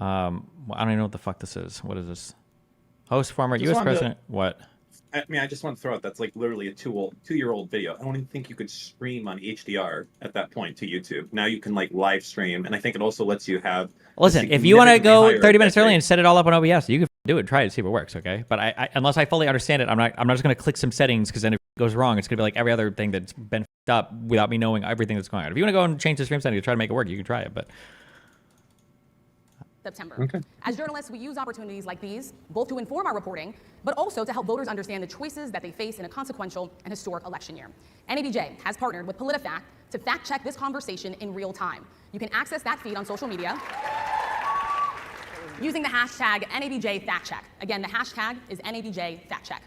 I don't even know what the fuck this is. What is this? Host, former Just U.S. wanted to, president. What? I mean, I just want to throw out that's like literally a 2-year-old video. I don't even think you could stream on HDR at that point to YouTube. Now you can like live stream, and I think it also lets you have a Listen, if you want to significantly go higher 30 minutes bit early rate. and set it all up on OBS, you can do it. Try it, see if it works. Okay, but unless I fully understand it, I'm not just gonna click some settings because then if it goes wrong, it's gonna be like every other thing that's been fucked up without me knowing everything that's going on. If you want to go and change the stream setting to try to make it work, you can try it. But September. Okay. As journalists, we use opportunities like these both to inform our reporting, but also to help voters understand the choices that they face in a consequential and historic election year. NABJ has partnered with PolitiFact to fact-check this conversation in real time. You can access that feed on social media using the hashtag NABJFactCheck. Again, the hashtag is NABJFactCheck.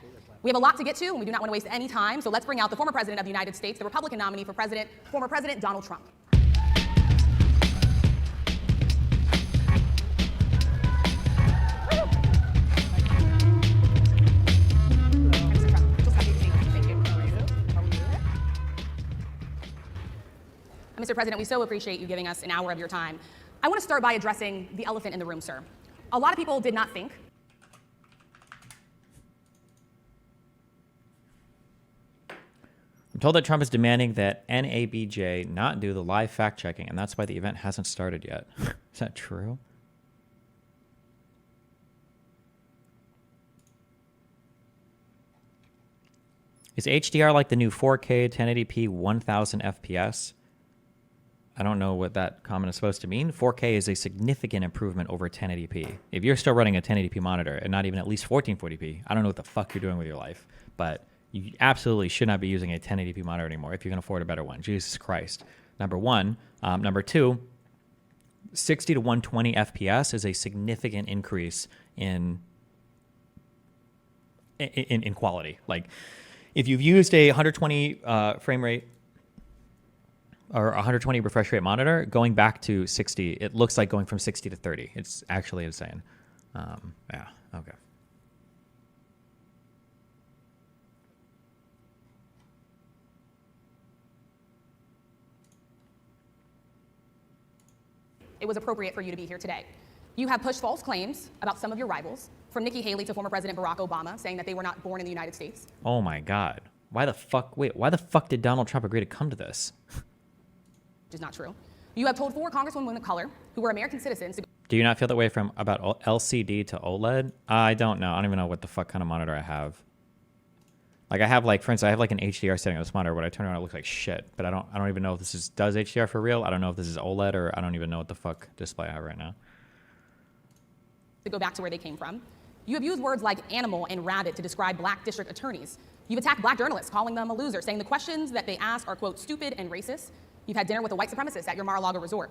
We have a lot to get to, and we do not want to waste any time, so let's bring out the former president of the United States, the Republican nominee for president, former President Donald Trump. Mr. President, we so appreciate you giving us an hour of your time. I want to start by addressing the elephant in the room, sir. A lot of people did not think I'm told that Trump is demanding that NABJ not do the live fact checking, and that's why the event hasn't started yet. Is that true? Is HDR like the new 4K 1080p 1000 FPS? I don't know what that comment is supposed to mean. 4K is a significant improvement over 1080p. If you're still running a 1080p monitor and not even at least 1440p, I don't know what the fuck you're doing with your life. But you absolutely should not be using a 1080p monitor anymore if you can afford a better one. Jesus Christ. Number one. Number two, 60 to 120 FPS is a significant increase in quality. Like, if you've used a 120 frame rate or 120 refresh rate monitor, going back to 60, it looks like going from 60 to 30. It's actually insane. Yeah, okay. it was appropriate for you to be here today. You have pushed false claims about some of your rivals, from Nikki Haley to former President Barack Obama, saying that they were not born in the United States. Oh my God. Why the fuck did Donald Trump agree to come to this? Which is not true. You have told 4 congresswomen of color who were American citizens to Do you not feel that way from about LCD to OLED? I don't know. I don't even know what the fuck kind of monitor I have. Like I have for instance, I have like an HDR setting on this monitor. When I turn around, it looks like shit. But I don't even know if this does HDR for real. I don't know if this is OLED or I don't even know what the fuck display I have right now. go back to where they came from. You have used words like animal and rabbit to describe black district attorneys. You've attacked black journalists, calling them a loser, saying the questions that they ask are, quote, stupid and racist. You've had dinner with a white supremacist at your Mar-a-Lago resort.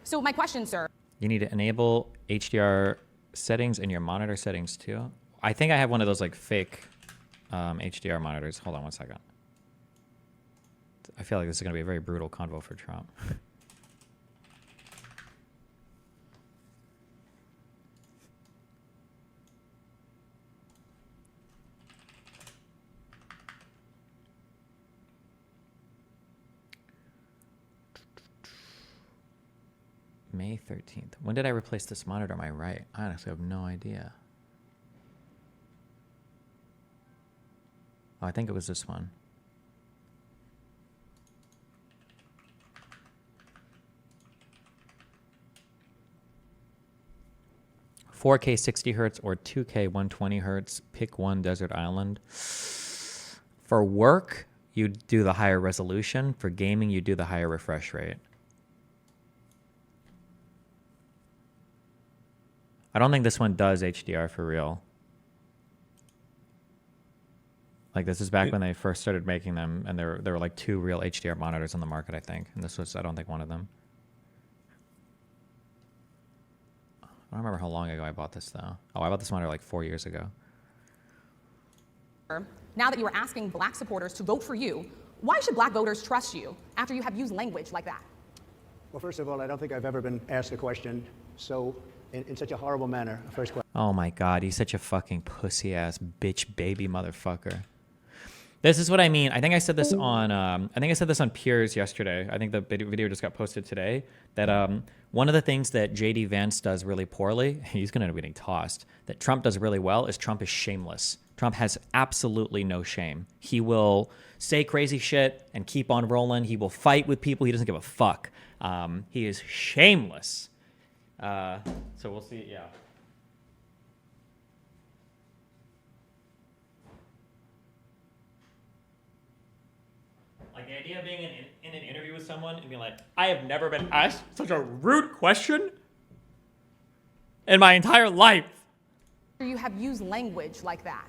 So my question, sir. You need to enable HDR settings in your monitor settings too. I think I have one of those like fake HDR monitors. Hold on one second. I feel like this is going to be a very brutal convo for Trump. May 13th. When did I replace this monitor on my right? I honestly have no idea. Oh, I think it was this one. "4K 60 hertz or 2K 120 hertz. Pick one, desert island." For work, you do the higher resolution. For gaming, you do the higher refresh rate. I don't think this one does HDR for real. Like, this is back when they first started making them, and there were like 2 real HDR monitors on the market, I think. And this was, I don't think, one of them. I don't remember how long ago I bought this, though. Oh, I bought this monitor like 4 years ago. Now that you are asking black supporters to vote for you, why should black voters trust you after you have used language like that? Well, first of all, I don't think I've ever been asked a question so in such a horrible manner. First question. Oh my God, he's such a fucking pussy-ass bitch baby motherfucker. This is what I mean. I think I said this on Piers yesterday. I think the video just got posted today. That one of the things that J.D. Vance does really poorly, he's going to end up getting tossed, that Trump does really well is Trump is shameless. Trump has absolutely no shame. He will say crazy shit and keep on rolling. He will fight with people. He doesn't give a fuck. He is shameless. So we'll see. Yeah. Like the idea of being in an interview with someone and being like, I have never been asked such a rude question in my entire life. You have used language like that.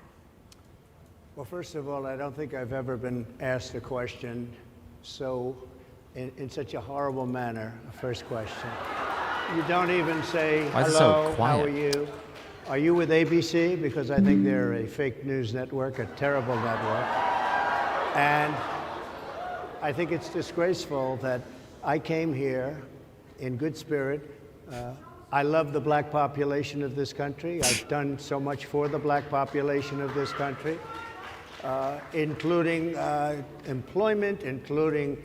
Well, first of all, I don't think I've ever been asked a question so in such a horrible manner. First question. You don't even say, Why is it so hello, quiet? how are you? Are you with ABC? Because I think they're a fake news network, a terrible network. And I think it's disgraceful that I came here in good spirit. I love the black population of this country. I've done so much for the black population of this country, including employment, including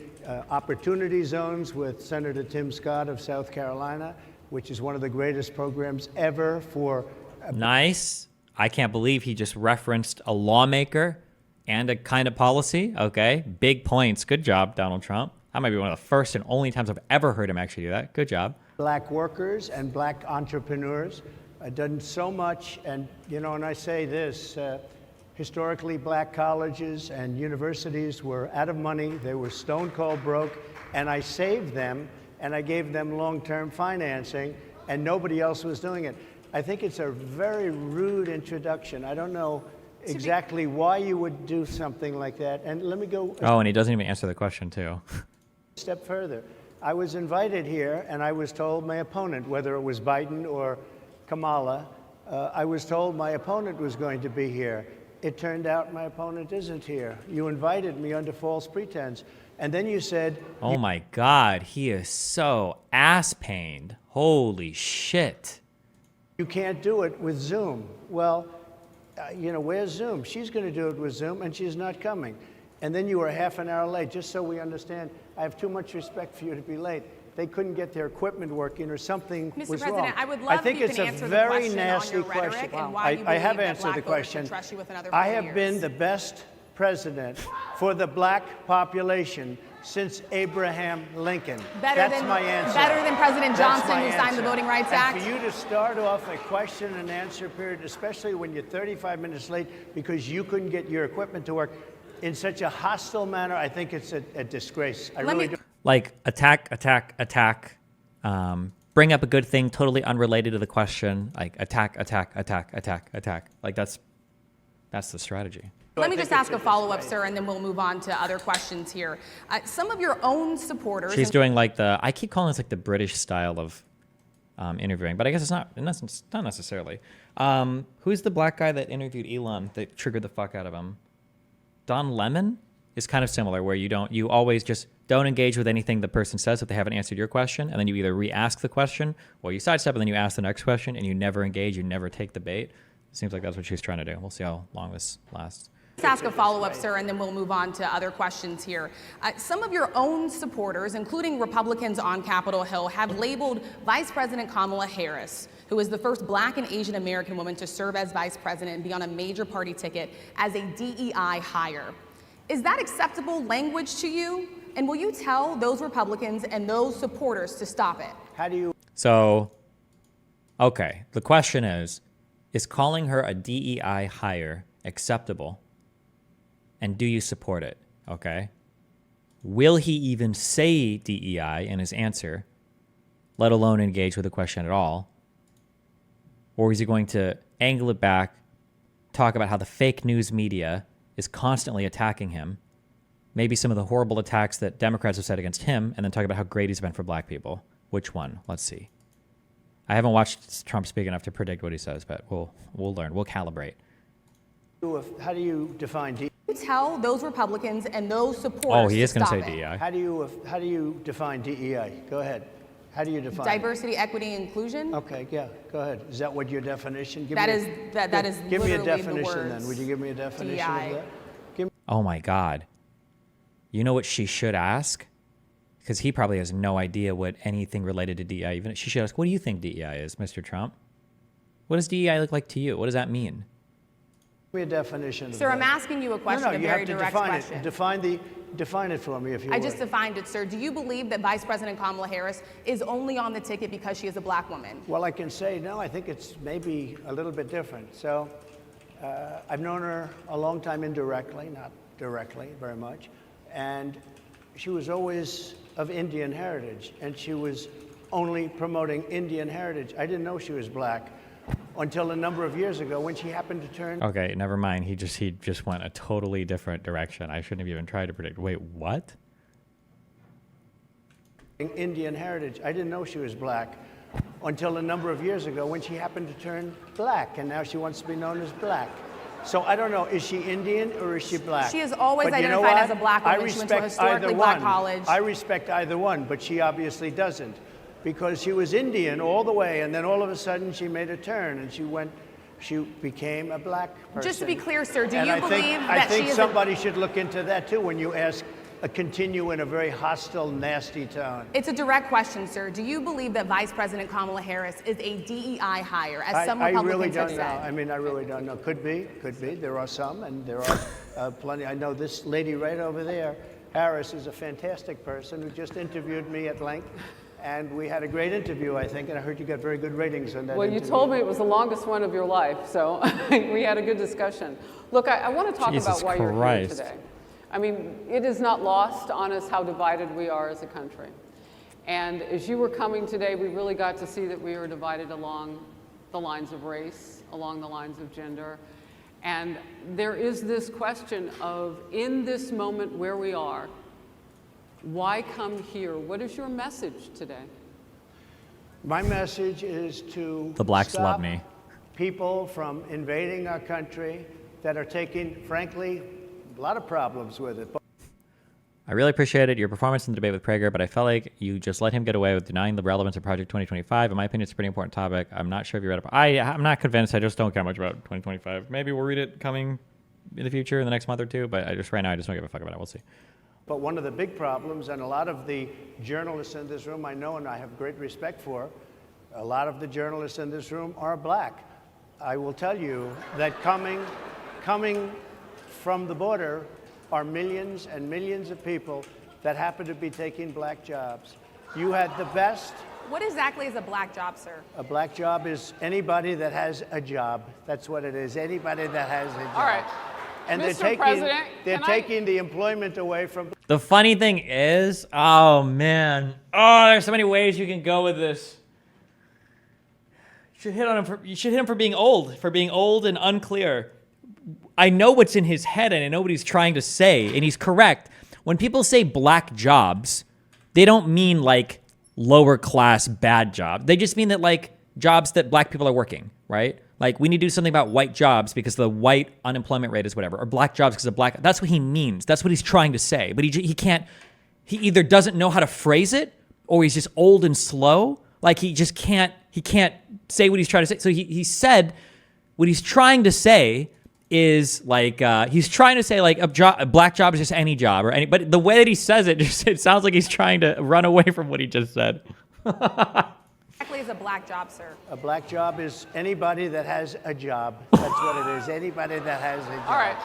opportunity zones with Senator Tim Scott of South Carolina, which is one of the greatest programs ever for... Nice. I can't believe he just referenced a lawmaker and a kind of policy. Okay. Big points. Good job, Donald Trump. That might be one of the first and only times I've ever heard him actually do that. Good job. Black workers and black entrepreneurs. I've done so much, and you know, and I say this, historically black colleges and universities were out of money, they were stone cold broke, and I saved them, and I gave them long-term financing, and nobody else was doing it. I think it's a very rude introduction. I don't know exactly why you would do something like that, and let me go Oh, and he doesn't even answer the question too. a step further. I was invited here, and I was told my opponent, whether it was Biden or Kamala, I was told my opponent was going to be here. It turned out my opponent isn't here. You invited me under false pretense. And then you said... Oh my God, he is so ass-pained. Holy shit. You can't do it with Zoom. Well, you know, where's Zoom? She's going to do it with Zoom, and she's not coming. And then you were half an hour late, just so we understand. I have too much respect for you to be late. They couldn't get their equipment working or something Mr. was President, wrong. I would love if you can answer the question on your rhetoric and why you I have believe that answered black the voters question. should trust you with another I 4 have years. been the best president for the black population since Abraham Lincoln. That's my answer. Better than President That's Johnson, my who signed the answer. Voting Rights And Act. for you to start off a question and answer period, especially when you're 35 minutes late because you couldn't get your equipment to work in such a hostile manner, I think it's a disgrace. I really do. Like attack, bring up a good thing totally unrelated to the question, like attack. Like that's the strategy. Let me just ask a follow-up, sir, and then we'll move on to other questions here. Some of your own supporters... She's doing like I keep calling this like the British style of interviewing, but I guess it's not necessarily. Who's the black guy that interviewed Elon that triggered the fuck out of him? Don Lemon is kind of similar, where you always just don't engage with anything the person says if they haven't answered your question, and then you either re-ask the question or you sidestep and then you ask the next question, and you never engage, you never take the bait. It seems like that's what she's trying to do. We'll see how long this lasts. Let's ask a follow-up, sir, and then we'll move on to other questions here. Some of your own supporters, including Republicans on Capitol Hill, have labeled Vice President Kamala Harris, who is the first black and Asian American woman to serve as vice president and be on a major party ticket, as a DEI hire. Is that acceptable language to you? And will you tell those Republicans and those supporters to stop it? How do you... So, okay, the question is calling her a DEI hire acceptable? And do you support it? Okay. Will he even say DEI in his answer, let alone engage with the question at all? Or is he going to angle it back, talk about how the fake news media is constantly attacking him, maybe some of the horrible attacks that Democrats have said against him, and then talk about how great he's been for black people? Which one? Let's see. I haven't watched Trump speak enough to predict what he says, but we'll learn. We'll calibrate. How do you define DEI? Tell those Republicans and those supporters Oh, he is going to stop say it. DEI. How do you define DEI? Go ahead. How do you define Diversity, equity, inclusion. Okay, yeah, go ahead. Is that what your definition? That is Give me a literally the definition then. words Would you give me a definition DEI. of that? Give me Oh my God. You know what she should ask? Because he probably has no idea what anything related to DEI, even she should ask, what do you think DEI is, Mr. Trump? What does DEI look like to you? What does that mean? Give me a definition of Sir, that. I'm asking you a question, No, a you very have to direct define question. it. Define it for me, if you I would. just defined it, sir. Do you believe that Vice President Kamala Harris is only on the ticket because she is a black woman? Well, I can say no. I think it's maybe a little bit different. So, I've known her a long time indirectly, not directly very much, and she was always of Indian heritage, and she was only promoting Indian heritage. I didn't know she was black until a number of years ago when she happened to turn Okay, never mind. He just went a totally different direction. I shouldn't have even tried to predict. Wait, what? Indian heritage. I didn't know she was black until a number of years ago when she happened to turn black, and now she wants to be known as black. So I don't know, is she Indian or is she black? She has always But you know identified what? as a black woman. I She went to a respect historically either black one. college. I respect either one, but she obviously doesn't, because she was Indian all the way, and then all of a sudden she made a turn and she became a black person. Just to be clear, sir, do And you I believe think, that I think she is somebody should look into that too when you ask continue in a very hostile, nasty tone. It's a direct question, sir. Do you believe that Vice President Kamala Harris is a DEI hire, as some I Republicans really have don't know. said? I mean, I really don't know. Could be. There are some, and there are plenty. I know this lady right over there, Harris, is a fantastic person who just interviewed me at length. And we had a great interview, I think, and I heard you got very good ratings on that Well, interview. you told me it was the longest one of your life, so we had a good discussion. Look, I want to talk Jesus about why you're here Christ. today. I mean, it is not lost on us how divided we are as a country. And as you were coming today, we really got to see that we are divided along the lines of race, along the lines of gender. And there is this question of, in this moment where we are, why come here? What is your message today? My message is to The blacks stop love me. people from invading our country that are taking, frankly, a lot of problems with it. I really appreciated your performance in the debate with Prager, but I felt like you just let him get away with denying the relevance of Project 2025. In my opinion, it's a pretty important topic. I'm not sure if you read it. I'm not convinced. I just don't care much about 2025. Maybe we'll read it coming in the future, in the next month or two, but right now I just don't give a fuck about it. We'll see. But one of the big problems, and a lot of the journalists in this room I know and I have great respect for, a lot of the journalists in this room are black. I will tell you that coming from the border are millions and millions of people that happen to be taking black jobs. You had the best. What exactly is a black job, sir? A black job is anybody that has a job. That's what it is. Anybody that has a job. All right. And Mr. President, they're can I- taking the employment away from. The funny thing is, oh man, there's so many ways you can go with this. You should hit him for being old and unclear. I know what's in his head and I know what he's trying to say, and he's correct. When people say black jobs, they don't mean like lower class bad job. They just mean that like jobs that black people are working, right? Like we need to do something about white jobs because the white unemployment rate is whatever, or black jobs because of black. That's what he means. That's what he's trying to say. But he can't. He either doesn't know how to phrase it, or he's just old and slow. Like he just can't. He can't say what he's trying to say. So he said what he's trying to say is like he's trying to say like a black job is just any job or any. But the way that he says it, it sounds like he's trying to run away from what he just said. Exactly is a black job, sir? A black job is anybody that has a job. That's what it is. Anybody that has a job. All right.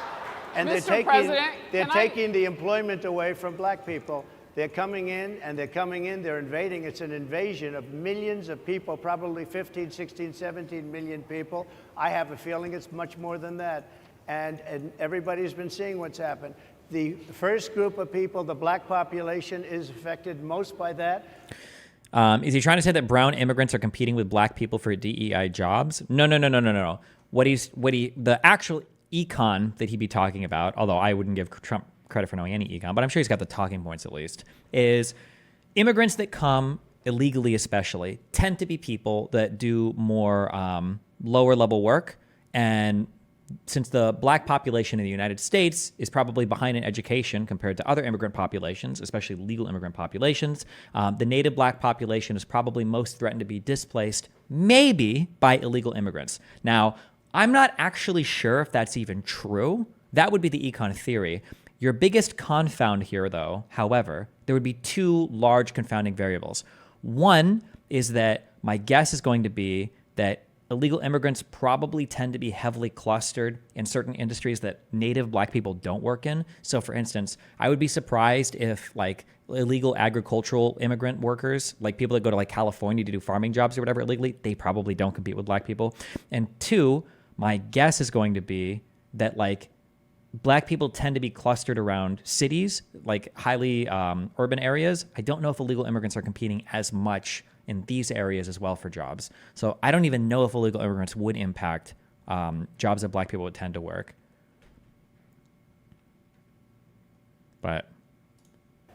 And Mr. President, they're can I- taking the employment away from black people. They're coming in, they're invading. It's an invasion of millions of people, probably 15, 16, 17 million people. I have a feeling it's much more than that. And everybody's been seeing what's happened. The first group of people, the black population, is affected most by that. Is he trying to say that brown immigrants are competing with black people for DEI jobs? No. The actual econ that he'd be talking about, although I wouldn't give Trump credit for knowing any econ, but I'm sure he's got the talking points at least, is immigrants that come illegally especially tend to be people that do more lower level work. And since the black population in the United States is probably behind in education compared to other immigrant populations, especially legal immigrant populations, the native black population is probably most threatened to be displaced, maybe by illegal immigrants. Now, I'm not actually sure if that's even true. That would be the econ theory. Your biggest confound here, though, however, there would be two large confounding variables. One is that my guess is going to be that illegal immigrants probably tend to be heavily clustered in certain industries that native black people don't work in. So for instance, I would be surprised if like illegal agricultural immigrant workers, like people that go to like California to do farming jobs or whatever illegally, they probably don't compete with black people. And two, my guess is going to be that like black people tend to be clustered around cities, like highly urban areas. I don't know if illegal immigrants are competing as much in these areas as well for jobs. So I don't even know if illegal immigrants would impact jobs that black people would tend to work. But.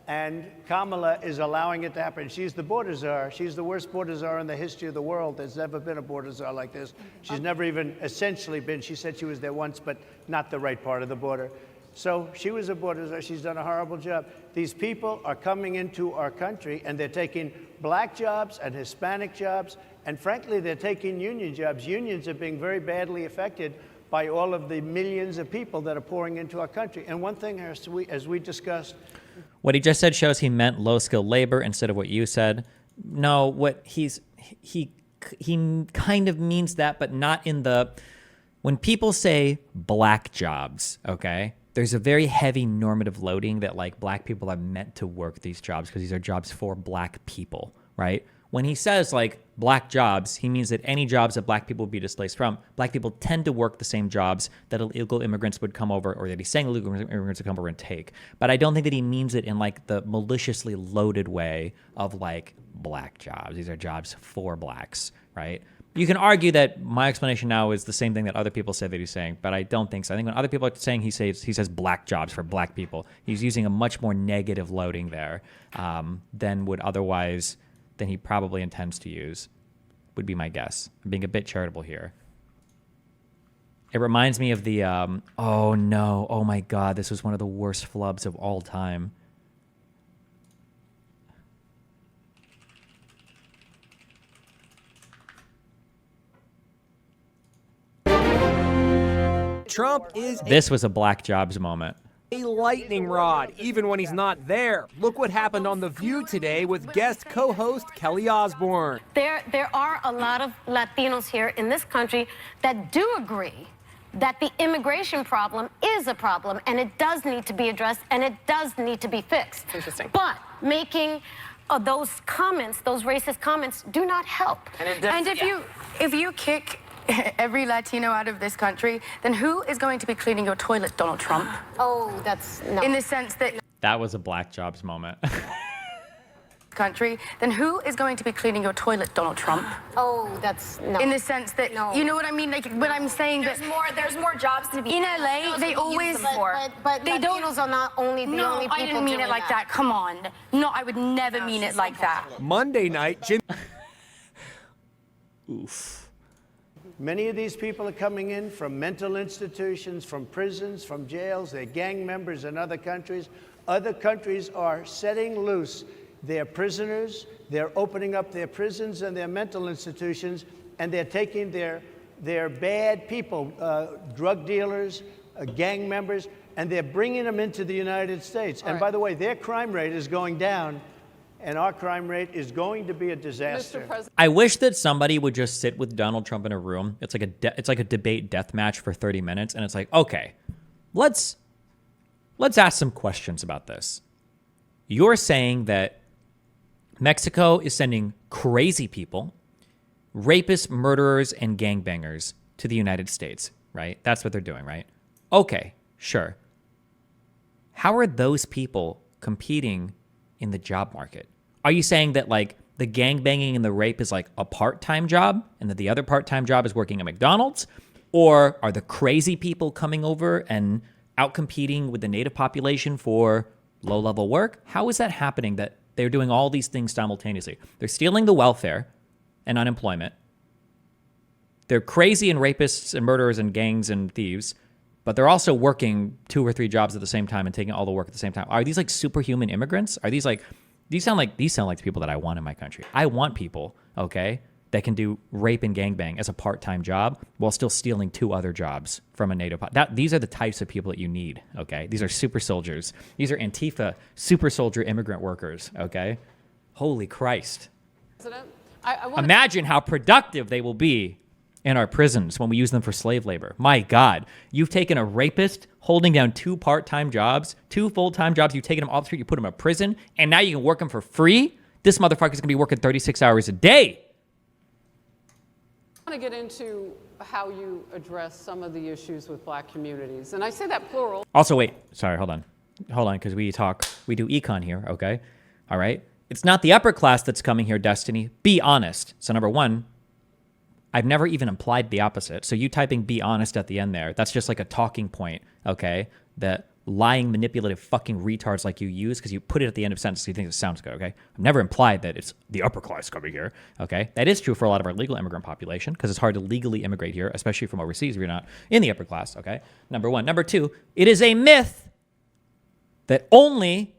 And Kamala is allowing it to happen. She's the border czar. She's the worst border czar in the history of the world. There's never been a border czar like this. She's never even essentially been. She said she was there once, but not the right part of the border. So she was a border czar. She's done a horrible job. These people are coming into our country, and they're taking black jobs and Hispanic jobs, and frankly, they're taking union jobs. Unions are being very badly affected by all of the millions of people that are pouring into our country. And one thing, as we discussed, what he just said shows he meant low-skilled labor instead of what you said. No, what he kind of means that, but not in the... When people say black jobs, okay, there's a very heavy normative loading that like black people are meant to work these jobs because these are jobs for black people, right? When he says like black jobs, he means that any jobs that black people would be displaced from, black people tend to work the same jobs that illegal immigrants would come over, or that he's saying illegal immigrants would come over and take. But I don't think that he means it in like the maliciously loaded way of like black jobs. These are jobs for blacks, right? You can argue that my explanation now is the same thing that other people say that he's saying, but I don't think so. I think when other people are saying he says black jobs for black people, he's using a much more negative loading there than he probably intends to use, would be my guess. I'm being a bit charitable here. It reminds me of the, oh no, oh my God, this was one of the worst flubs of all time. Trump is This was a black jobs moment. a lightning rod, even when he's not there. Look what happened on The View today with guest co-host Kelly Osbourne. There are a lot of Latinos here in this country that do agree that the immigration problem is a problem and it does need to be addressed and it does need to be fixed. Interesting. But making those comments, those racist comments, do not help. And if you kick every Latino out of this country, then who is going to be cleaning your toilet, Donald Trump? Oh, that's no. In the sense that That was a black jobs moment. country, then who is going to be cleaning your toilet, Donald Trump? Oh, that's no. In the sense that, No. you know what I mean? Like, when I'm saying that There's more jobs to be in LA, they always, But they don't. Latinos are not only the No, only people I didn't mean it doing like that. Come on. No, I would never mean it like that. Monday night, Jim Oof. many of these people are coming in from mental institutions, from prisons, from jails. They're gang members in other countries. Other countries are setting loose their prisoners. They're opening up their prisons and their mental institutions, and they're taking their bad people, drug dealers, gang members, and they're bringing them into the United States. And by the way, their crime rate is going down, and our crime rate is going to be a disaster. Mr. President. I wish that somebody would just sit with Donald Trump in a room. It's like a debate death match for 30 minutes, and it's like, okay, let's ask some questions about this. You're saying that Mexico is sending crazy people, rapists, murderers, and gangbangers to the United States, right? That's what they're doing, right? Okay, sure. How are those people competing in the job market? Are you saying that like the gangbanging and the rape is like a part-time job and that the other part-time job is working at McDonald's? Or are the crazy people coming over and out-competing with the native population for low-level work? How is that happening that they're doing all these things simultaneously? They're stealing the welfare and unemployment. They're crazy and rapists and murderers and gangs and thieves, but they're also working 2 or 3 jobs at the same time and taking all the work at the same time. Are these like superhuman immigrants? Are these like, these sound like the people that I want in my country. I want people, okay, that can do rape and gangbang as a part-time job while still stealing 2 other jobs from a NATO. These are the types of people that you need, okay? These are super soldiers. These are Antifa super soldier immigrant workers, okay? Holy Christ. President, Imagine how productive they will be in our prisons when we use them for slave labor. My God, you've taken a rapist holding down 2 part-time jobs, 2 full-time jobs, you've taken him off the street, you put him in prison, and now you can work him for free? This motherfucker's gonna be working 36 hours a day. I want to get into how you address some of the issues with black communities. And I say that plural. Also, wait, sorry, hold on, because we do econ here, okay? All right? It's not the upper class that's coming here, Destiny. Be honest. So number 1, I've never even implied the opposite. So you typing be honest at the end there, that's just like a talking point, okay? That lying, manipulative fucking retards like you use because you put it at the end of sentences so you think it sounds good, okay? I've never implied that it's the upper class coming here, okay? That is true for a lot of our legal immigrant population because it's hard to legally immigrate here, especially from overseas if you're not in the upper class, okay? Number 1. Number 2, it is a myth that only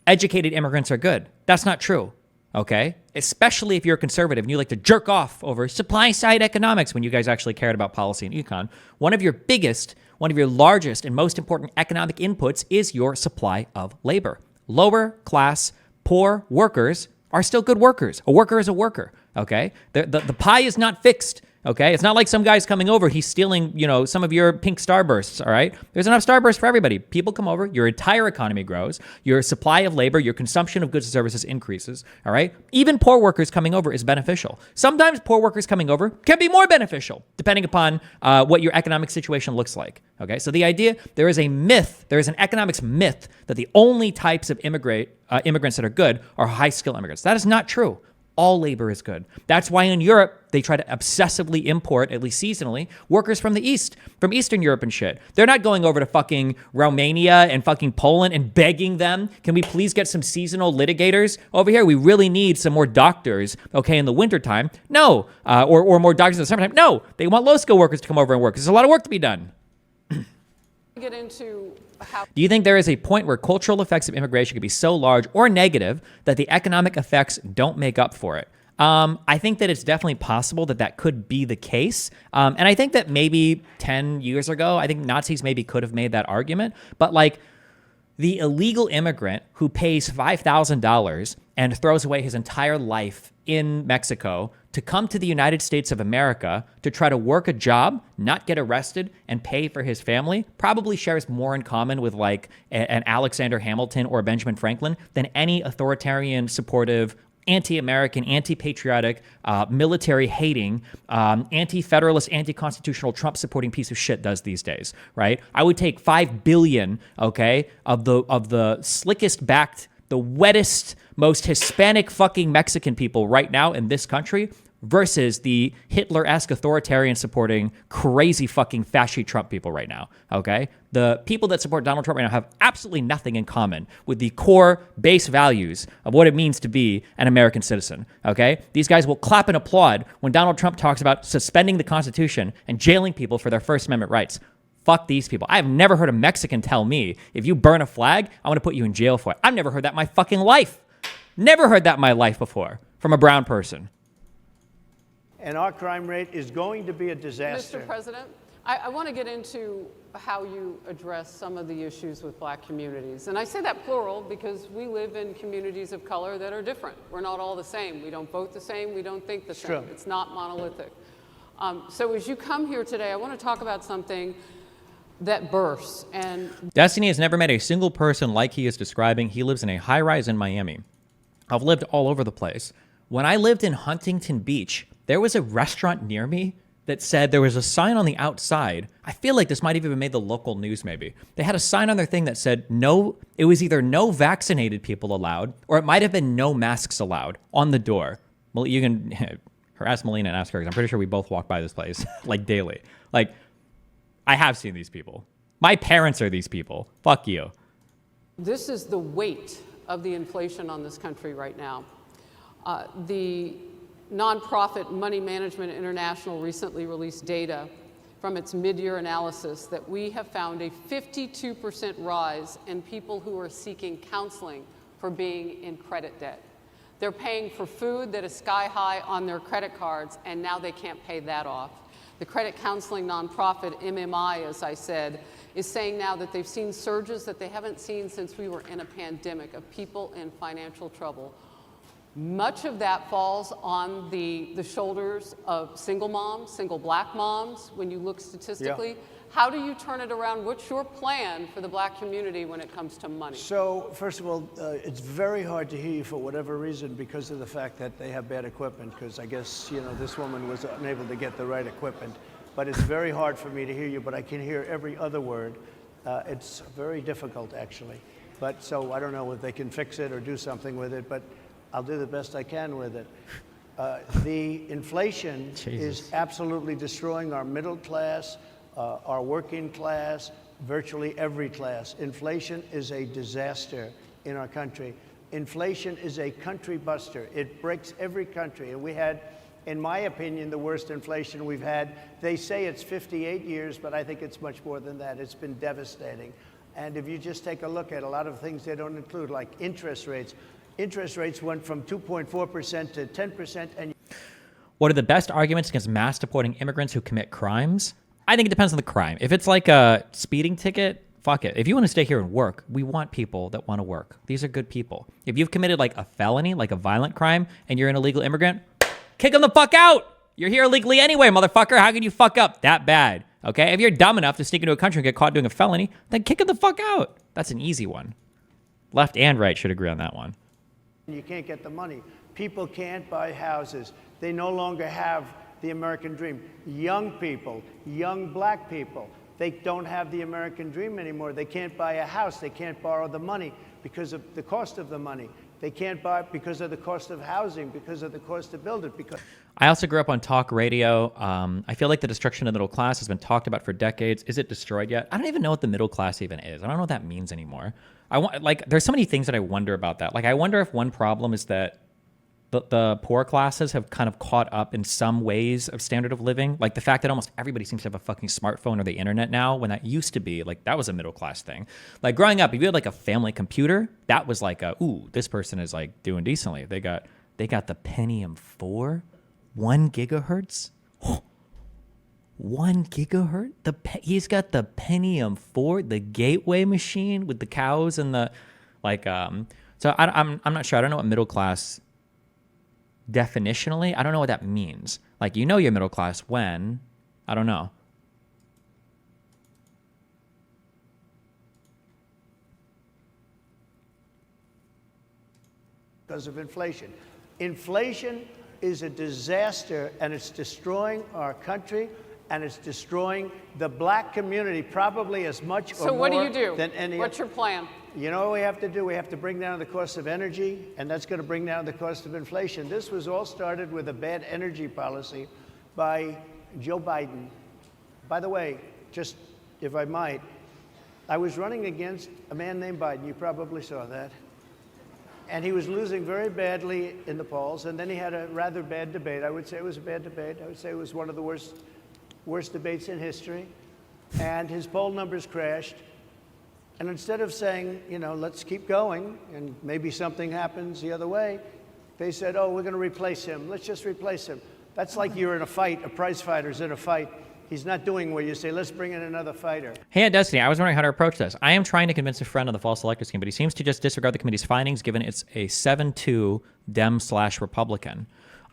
educated immigrants are good. That's not true, okay? Especially if you're a conservative and you like to jerk off over supply side economics when you guys actually cared about policy and econ. One of your largest and most important economic inputs is your supply of labor. Lower class, poor workers are still good workers. A worker is a worker, okay? The pie is not fixed, okay? It's not like some guy's coming over, he's stealing, some of your pink starbursts, all right? There's enough starbursts for everybody. People come over, your entire economy grows, your supply of labor, your consumption of goods and services increases, all right? Even poor workers coming over is beneficial. Sometimes poor workers coming over can be more beneficial, depending upon what your economic situation looks like, okay? So the idea, there is an economics myth that the only types of immigrants that are good are high-skill immigrants. That is not true. All labor is good. That's why in Europe, they try to obsessively import, at least seasonally, workers from the East, from Eastern Europe and shit. They're not going over to fucking Romania and fucking Poland and begging them, can we please get some seasonal litigators over here? We really need some more doctors, okay, in the wintertime. No. Or more doctors in the summertime. No. They want low-skill workers to come over and work. There's a lot of work to be done. Get into how. Do you think there is a point where cultural effects of immigration could be so large or negative that the economic effects don't make up for it? I think that it's definitely possible that could be the case. And I think that maybe 10 years ago, I think Nazis maybe could have made that argument. But like the illegal immigrant who pays $5,000 and throws away his entire life in Mexico to come to the United States of America to try to work a job, not get arrested, and pay for his family probably shares more in common with like an Alexander Hamilton or Benjamin Franklin than any authoritarian, supportive, anti-American, anti-patriotic, military-hating, anti-federalist, anti-constitutional, Trump-supporting piece of shit does these days, right? I would take 5 billion, okay, of the slickest backed, the wettest, most Hispanic fucking Mexican people right now in this country versus the Hitler-esque authoritarian supporting crazy fucking fascist Trump people right now, okay? The people that support Donald Trump right now have absolutely nothing in common with the core base values of what it means to be an American citizen, okay? These guys will clap and applaud when Donald Trump talks about suspending the Constitution and jailing people for their First Amendment rights. Fuck these people. I've never heard a Mexican tell me, if you burn a flag, I want to put you in jail for it. I've never heard that in my fucking life. Never heard that in my life before from a brown person. And our crime rate is going to be a disaster. Mr. President, I want to get into how you address some of the issues with black communities. And I say that plural because we live in communities of color that are different. We're not all the same. We don't vote the same. We don't think the same. True. It's not monolithic. So as you come here today, I want to talk about something that bursts. And Destiny has never met a single person like he is describing. He lives in a high-rise in Miami. I've lived all over the place. When I lived in Huntington Beach, there was a restaurant near me that said there was a sign on the outside. I feel like this might have even made the local news maybe. They had a sign on their thing that said no, it was either no vaccinated people allowed, or it might have been no masks allowed on the door. Well, you can harass Melina and ask her, because I'm pretty sure we both walk by this place like daily. Like, I have seen these people. My parents are these people. Fuck you. this is the weight of the inflation on this country right now. The nonprofit Money Management International recently released data from its mid-year analysis that we have found a 52% rise in people who are seeking counseling for being in credit debt. They're paying for food that is sky high on their credit cards, and now they can't pay that off. The credit counseling nonprofit MMI, as I said, is saying now that they've seen surges that they haven't seen since we were in a pandemic of people in financial trouble. Much of that falls on the shoulders of single moms, single black moms, when you look statistically. Yeah. How do you turn it around? What's your plan for the black community when it comes to money? So, first of all, it's very hard to hear you for whatever reason because of the fact that they have bad equipment, because I guess, you know, this woman was unable to get the right equipment. But it's very hard for me to hear you, but I can hear every other word. It's very difficult, actually. But so I don't know if they can fix it or do something with it, but I'll do the best I can with it. The inflation is absolutely destroying our middle class, our working class, virtually every class. Inflation is a disaster in our country. Inflation is a country buster. It breaks every country. And we had, in my opinion, the worst inflation we've had. They say it's 58 years, but I think it's much more than that. It's been devastating. And if you just take a look at a lot of things they don't include, like interest rates. Interest rates went from 2.4% to 10%. And What are the best arguments against mass deporting immigrants who commit crimes? I think it depends on the crime. If it's like a speeding ticket, fuck it. If you want to stay here and work, we want people that want to work. These are good people. If you've committed like a felony, like a violent crime, and you're an illegal immigrant, kick them the fuck out. You're here illegally anyway, motherfucker. How can you fuck up that bad? Okay? If you're dumb enough to sneak into a country and get caught doing a felony, then kick them the fuck out. That's an easy one. Left and right should agree on that one. you can't get the money. People can't buy houses. They no longer have the American dream. Young people, young black people, they don't have the American dream anymore. They can't buy a house. They can't borrow the money because of the cost of the money. They can't buy because of the cost of housing, because of the cost to build it. Because I also grew up on talk radio. I feel like the destruction of the middle class has been talked about for decades. Is it destroyed yet? I don't even know what the middle class even is. I don't know what that means anymore. There's so many things that I wonder about that. Like, I wonder if one problem is that the poor classes have kind of caught up in some ways of standard of living. Like the fact that almost everybody seems to have a fucking smartphone or the internet now, when that used to be like, that was a middle class thing. Like growing up, if you had like a family computer, that was like ooh, this person is like doing decently. They got the Pentium 4, 1 gigahertz. 1 gigahertz? He's got the Pentium 4, the gateway machine with the cows and the so I'm not sure. I don't know what middle class definitionally, I don't know what that means. Like, you know, you're middle class when, I don't know. because of inflation. Inflation is a disaster, and it's destroying our country, and it's destroying the black community probably as much or So what do more you do? than any What's your plan? You know what we have to do? We have to bring down the cost of energy, and that's going to bring down the cost of inflation. This was all started with a bad energy policy by Joe Biden. By the way, just if I might, I was running against a man named Biden. You probably saw that. And he was losing very badly in the polls, and then he had a rather bad debate. I would say it was a bad debate. I would say it was one of the worst debates in history. And his poll numbers crashed. And instead of saying, you know, let's keep going and maybe something happens the other way, they said, oh, we're going to replace him. Let's just replace him. That's like you're in a fight, a prize fighter's in a fight. He's not doing where you say, let's bring in another fighter. Hey, Destiny, I was wondering how to approach this. I am trying to convince a friend on the false elector scheme, but he seems to just disregard the committee's findings, given it's a 7-2 Dem/Republican.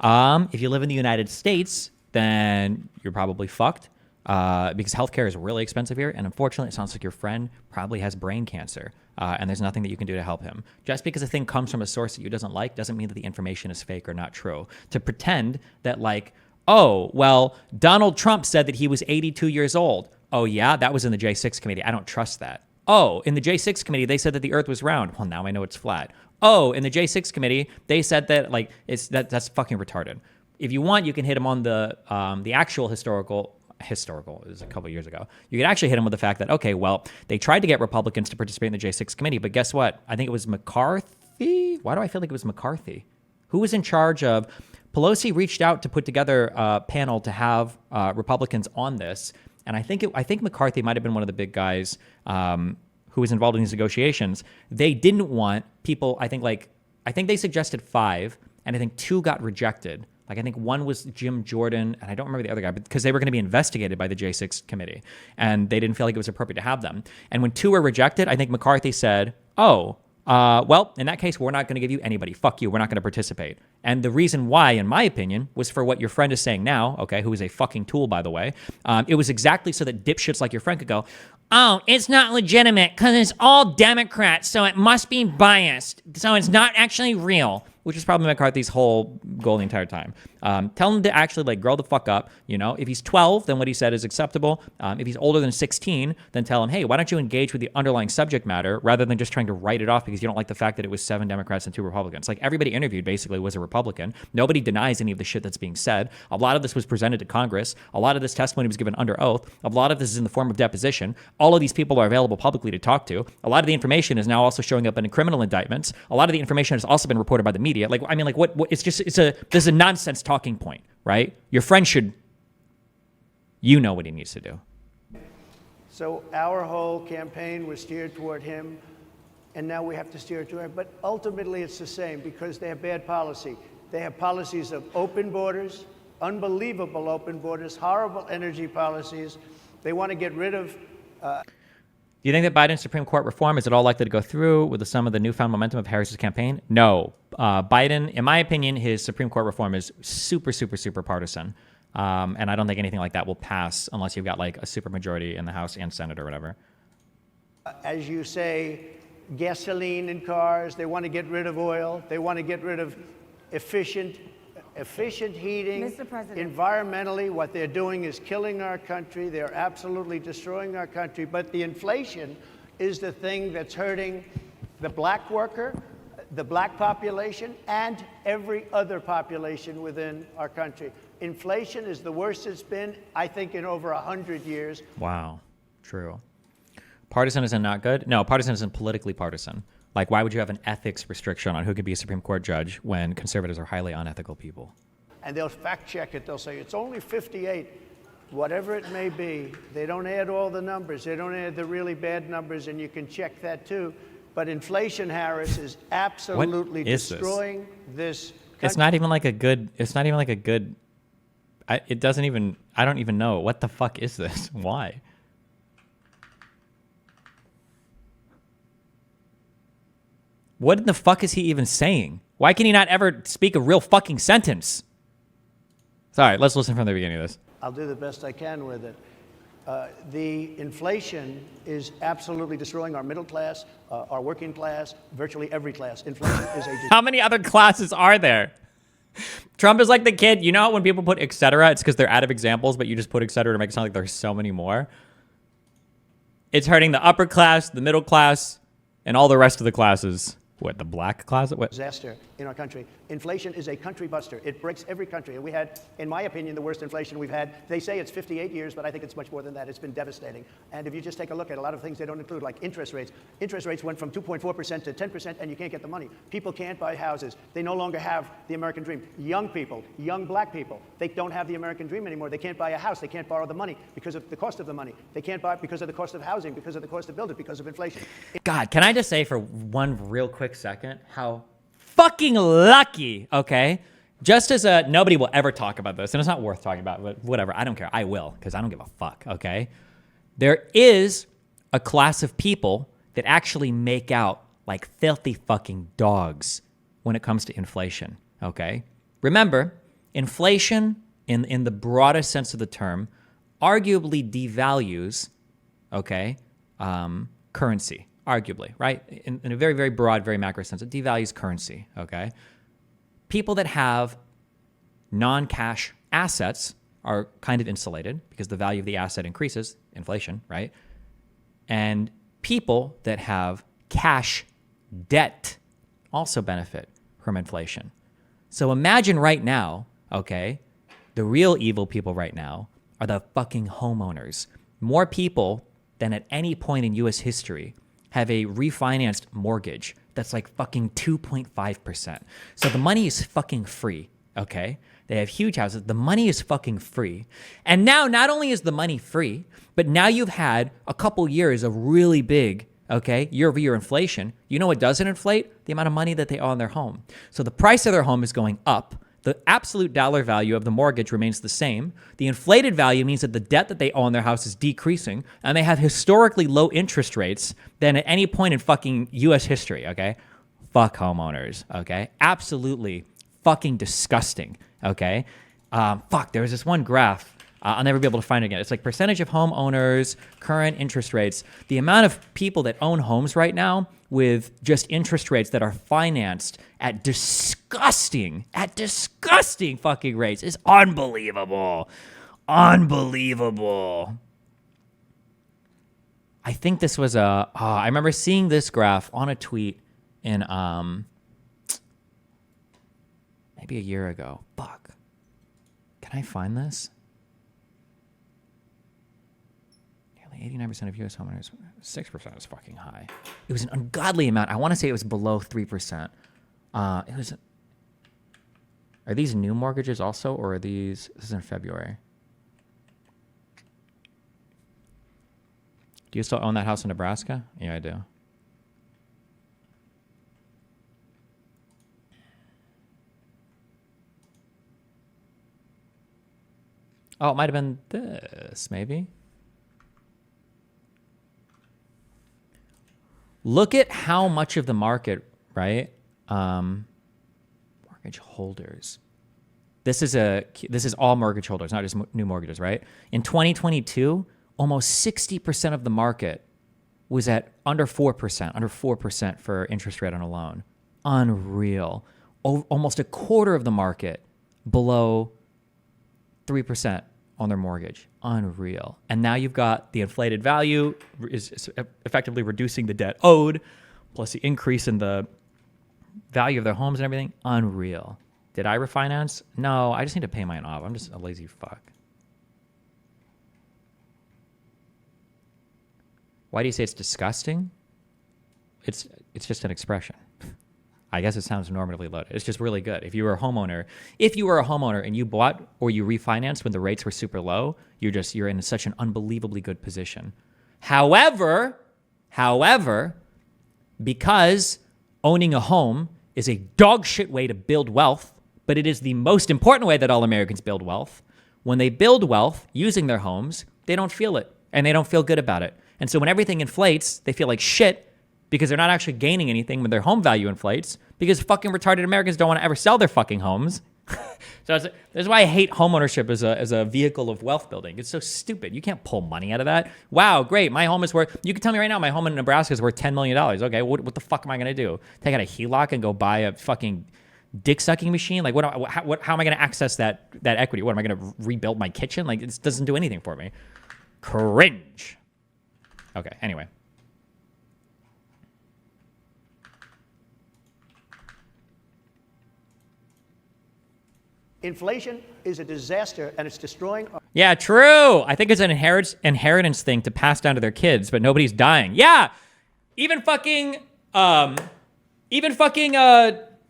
If you live in the United States, then you're probably fucked. Because healthcare is really expensive here, and unfortunately, it sounds like your friend probably has brain cancer, and there's nothing that you can do to help him. Just because a thing comes from a source that you doesn't like doesn't mean that the information is fake or not true. To pretend that, like, oh, well, Donald Trump said that he was 82 years old. Oh, yeah, that was in the J6 committee. I don't trust that. Oh, in the J6 committee, they said that the Earth was round. Well, now I know it's flat. Oh, in the J6 committee, they said that, like, that's fucking retarded. If you want, you can hit him on the actual historical, it was a couple years ago. You could actually hit him with the fact that, okay, well, they tried to get Republicans to participate in the J6 committee, but guess what? I think it was McCarthy. Why do I feel like it was McCarthy? Who was in charge of... Pelosi reached out to put together a panel to have Republicans on this, and I think McCarthy might have been one of the big guys who was involved in these negotiations. They didn't want people, I think I think they suggested 5, and I think 2 got rejected. Like, I think one was Jim Jordan, and I don't remember the other guy, but because they were going to be investigated by the J6 committee, and they didn't feel like it was appropriate to have them. And when 2 were rejected, I think McCarthy said, well, in that case, we're not going to give you anybody. Fuck you. We're not going to participate. And the reason why, in my opinion, was for what your friend is saying now, okay, who is a fucking tool, by the way. It was exactly so that dipshits like your friend could go, oh, it's not legitimate because it's all Democrats, so it must be biased. So it's not actually real, which is probably McCarthy's whole goal the entire time. Tell him to actually, like, grow the fuck up. You know, if he's 12, then what he said is acceptable. If he's older than 16, then tell him, hey, why don't you engage with the underlying subject matter rather than just trying to write it off because you don't like the fact that it was 7 Democrats and 2 Republicans. Like, everybody interviewed basically was a Republican. Nobody denies any of the shit that's being said. A lot of this was presented to Congress. A lot of this testimony was given under oath. A lot of this is in the form of deposition. All of these people are available publicly to talk to. A lot of the information is now also showing up in criminal indictments. A lot of the information has also been reported by the media. Like, I mean, like, what this is a nonsense talking point, right? Your friend should, you know what he needs to do. So our whole campaign was steered toward him, and now we have to steer toward him. But ultimately, it's the same because they have bad policy. They have policies of open borders, unbelievable open borders, horrible energy policies. They want to get rid of... Do you think that Biden's Supreme Court reform is at all likely to go through with some of the newfound momentum of Harris's campaign? No. Biden, in my opinion, his Supreme Court reform is super, super, super partisan. And I don't think anything like that will pass unless you've got like a supermajority in the House and Senate or whatever. As you say, gasoline in cars. They want to get rid of oil. They want to get rid of efficient heating. Mr. President. Environmentally, what they're doing is killing our country. They're absolutely destroying our country. But the inflation is the thing that's hurting the black worker, the black population, and every other population within our country. Inflation is the worst it's been, I think, in over 100 years. Wow. True. Partisan isn't not good? No, partisan isn't politically partisan. Like, why would you have an ethics restriction on who could be a Supreme Court judge when conservatives are highly unethical people? And they'll fact check it. They'll say it's only 58, whatever it may be. They don't add all the numbers. They don't add the really bad numbers, and you can check that too. But inflation, Harris, is absolutely destroying this country. It's not even like a good, I don't even know. What the fuck is this? Why? What in the fuck is he even saying? Why can he not ever speak a real fucking sentence? Sorry, let's listen from the beginning of this. I'll do the best I can with it. The inflation is absolutely destroying our middle class, our working class, virtually every class. Inflation is a... How many other classes are there? Trump is like the kid. You know how when people put et cetera, it's because they're out of examples, but you just put et cetera to make it sound like there's so many more. It's hurting the upper class, the middle class, and all the rest of the classes. What, the black class? What? Disaster in our country. Inflation is a country buster. It breaks every country. And we had, in my opinion, the worst inflation we've had. They say it's 58 years, but I think it's much more than that. It's been devastating. And if you just take a look at a lot of things they don't include, like interest rates. Interest rates went from 2.4% to 10%, and you can't get the money. People can't buy houses. They no longer have the American dream. Young people, young black people, they don't have the American dream anymore. They can't buy a house. They can't borrow the money because of the cost of the money. They can't buy it because of the cost of housing, because of the cost to build it, because of inflation. God, can I just say for one real quick second how fucking lucky, okay? Just as nobody will ever talk about this, and it's not worth talking about, but whatever, I don't care. I will, because I don't give a fuck, okay? There is a class of people that actually make out like filthy fucking dogs when it comes to inflation, okay? Remember, inflation, in the broadest sense of the term, arguably devalues, okay, currency. Arguably, right? In a very, very broad, very macro sense, it devalues currency, okay? People that have non-cash assets are kind of insulated because the value of the asset increases, inflation, right? And people that have cash debt also benefit from inflation. So imagine right now, okay, the real evil people right now are the fucking homeowners. More people than at any point in U.S. history have a refinanced mortgage that's like fucking 2.5%. So the money is fucking free, okay? They have huge houses. The money is fucking free. And now not only is the money free, but now you've had a couple years of really big okay, year-over-year inflation. You know what doesn't inflate? The amount of money that they owe on their home. So the price of their home is going up. The absolute dollar value of the mortgage remains the same. The inflated value means that the debt that they owe on their house is decreasing, and they have historically low interest rates than at any point in fucking U.S. history, okay? Fuck homeowners, okay? Absolutely fucking disgusting, okay? Fuck, there was this one graph. I'll never be able to find it again. It's like percentage of homeowners, current interest rates. The amount of people that own homes right now with just interest rates that are financed at disgusting fucking rates is unbelievable. Unbelievable. I think this was I remember seeing this graph on a tweet in maybe a year ago. Fuck. Can I find this? 89% of U.S. homeowners, 6% is fucking high. It was an ungodly amount. I want to say it was below 3%. It was. Are these new mortgages also, or are these? This is in February. Do you still own that house in Nebraska? Yeah, I do. Oh, it might have been this, maybe. Look at how much of the market, right? Mortgage holders. This is all mortgage holders, not just new mortgages, right? In 2022, almost 60% of the market was at under 4% for interest rate on a loan. Unreal. Almost a quarter of the market below 3% on their mortgage. Unreal. And now you've got the inflated value is effectively reducing the debt owed, plus the increase in the value of their homes and everything. Unreal. Did I refinance? No, I just need to pay mine off. I'm just a lazy fuck. Why do you say it's disgusting? It's just an expression. I guess it sounds normatively loaded. It's just really good. If you were a homeowner and you bought or you refinanced when the rates were super low, you're in such an unbelievably good position. However, because owning a home is a dog shit way to build wealth, but it is the most important way that all Americans build wealth. When they build wealth using their homes, they don't feel it and they don't feel good about it. And so when everything inflates, they feel like shit because they're not actually gaining anything when their home value inflates, because fucking retarded Americans don't want to ever sell their fucking homes. So that's why I hate homeownership as a vehicle of wealth building. It's so stupid. You can't pull money out of that. Wow, great. My home is worth, you can tell me right now, my home in Nebraska is worth $10 million. Okay, what the fuck am I going to do? Take out a HELOC and go buy a fucking dick sucking machine? Like, how am I going to access that equity? What, am I going to rebuild my kitchen? Like, it doesn't do anything for me. Cringe. Okay, anyway. Inflation is a disaster, and it's destroying our... Yeah, true. I think it's an inheritance thing to pass down to their kids, but nobody's dying. Yeah, even fucking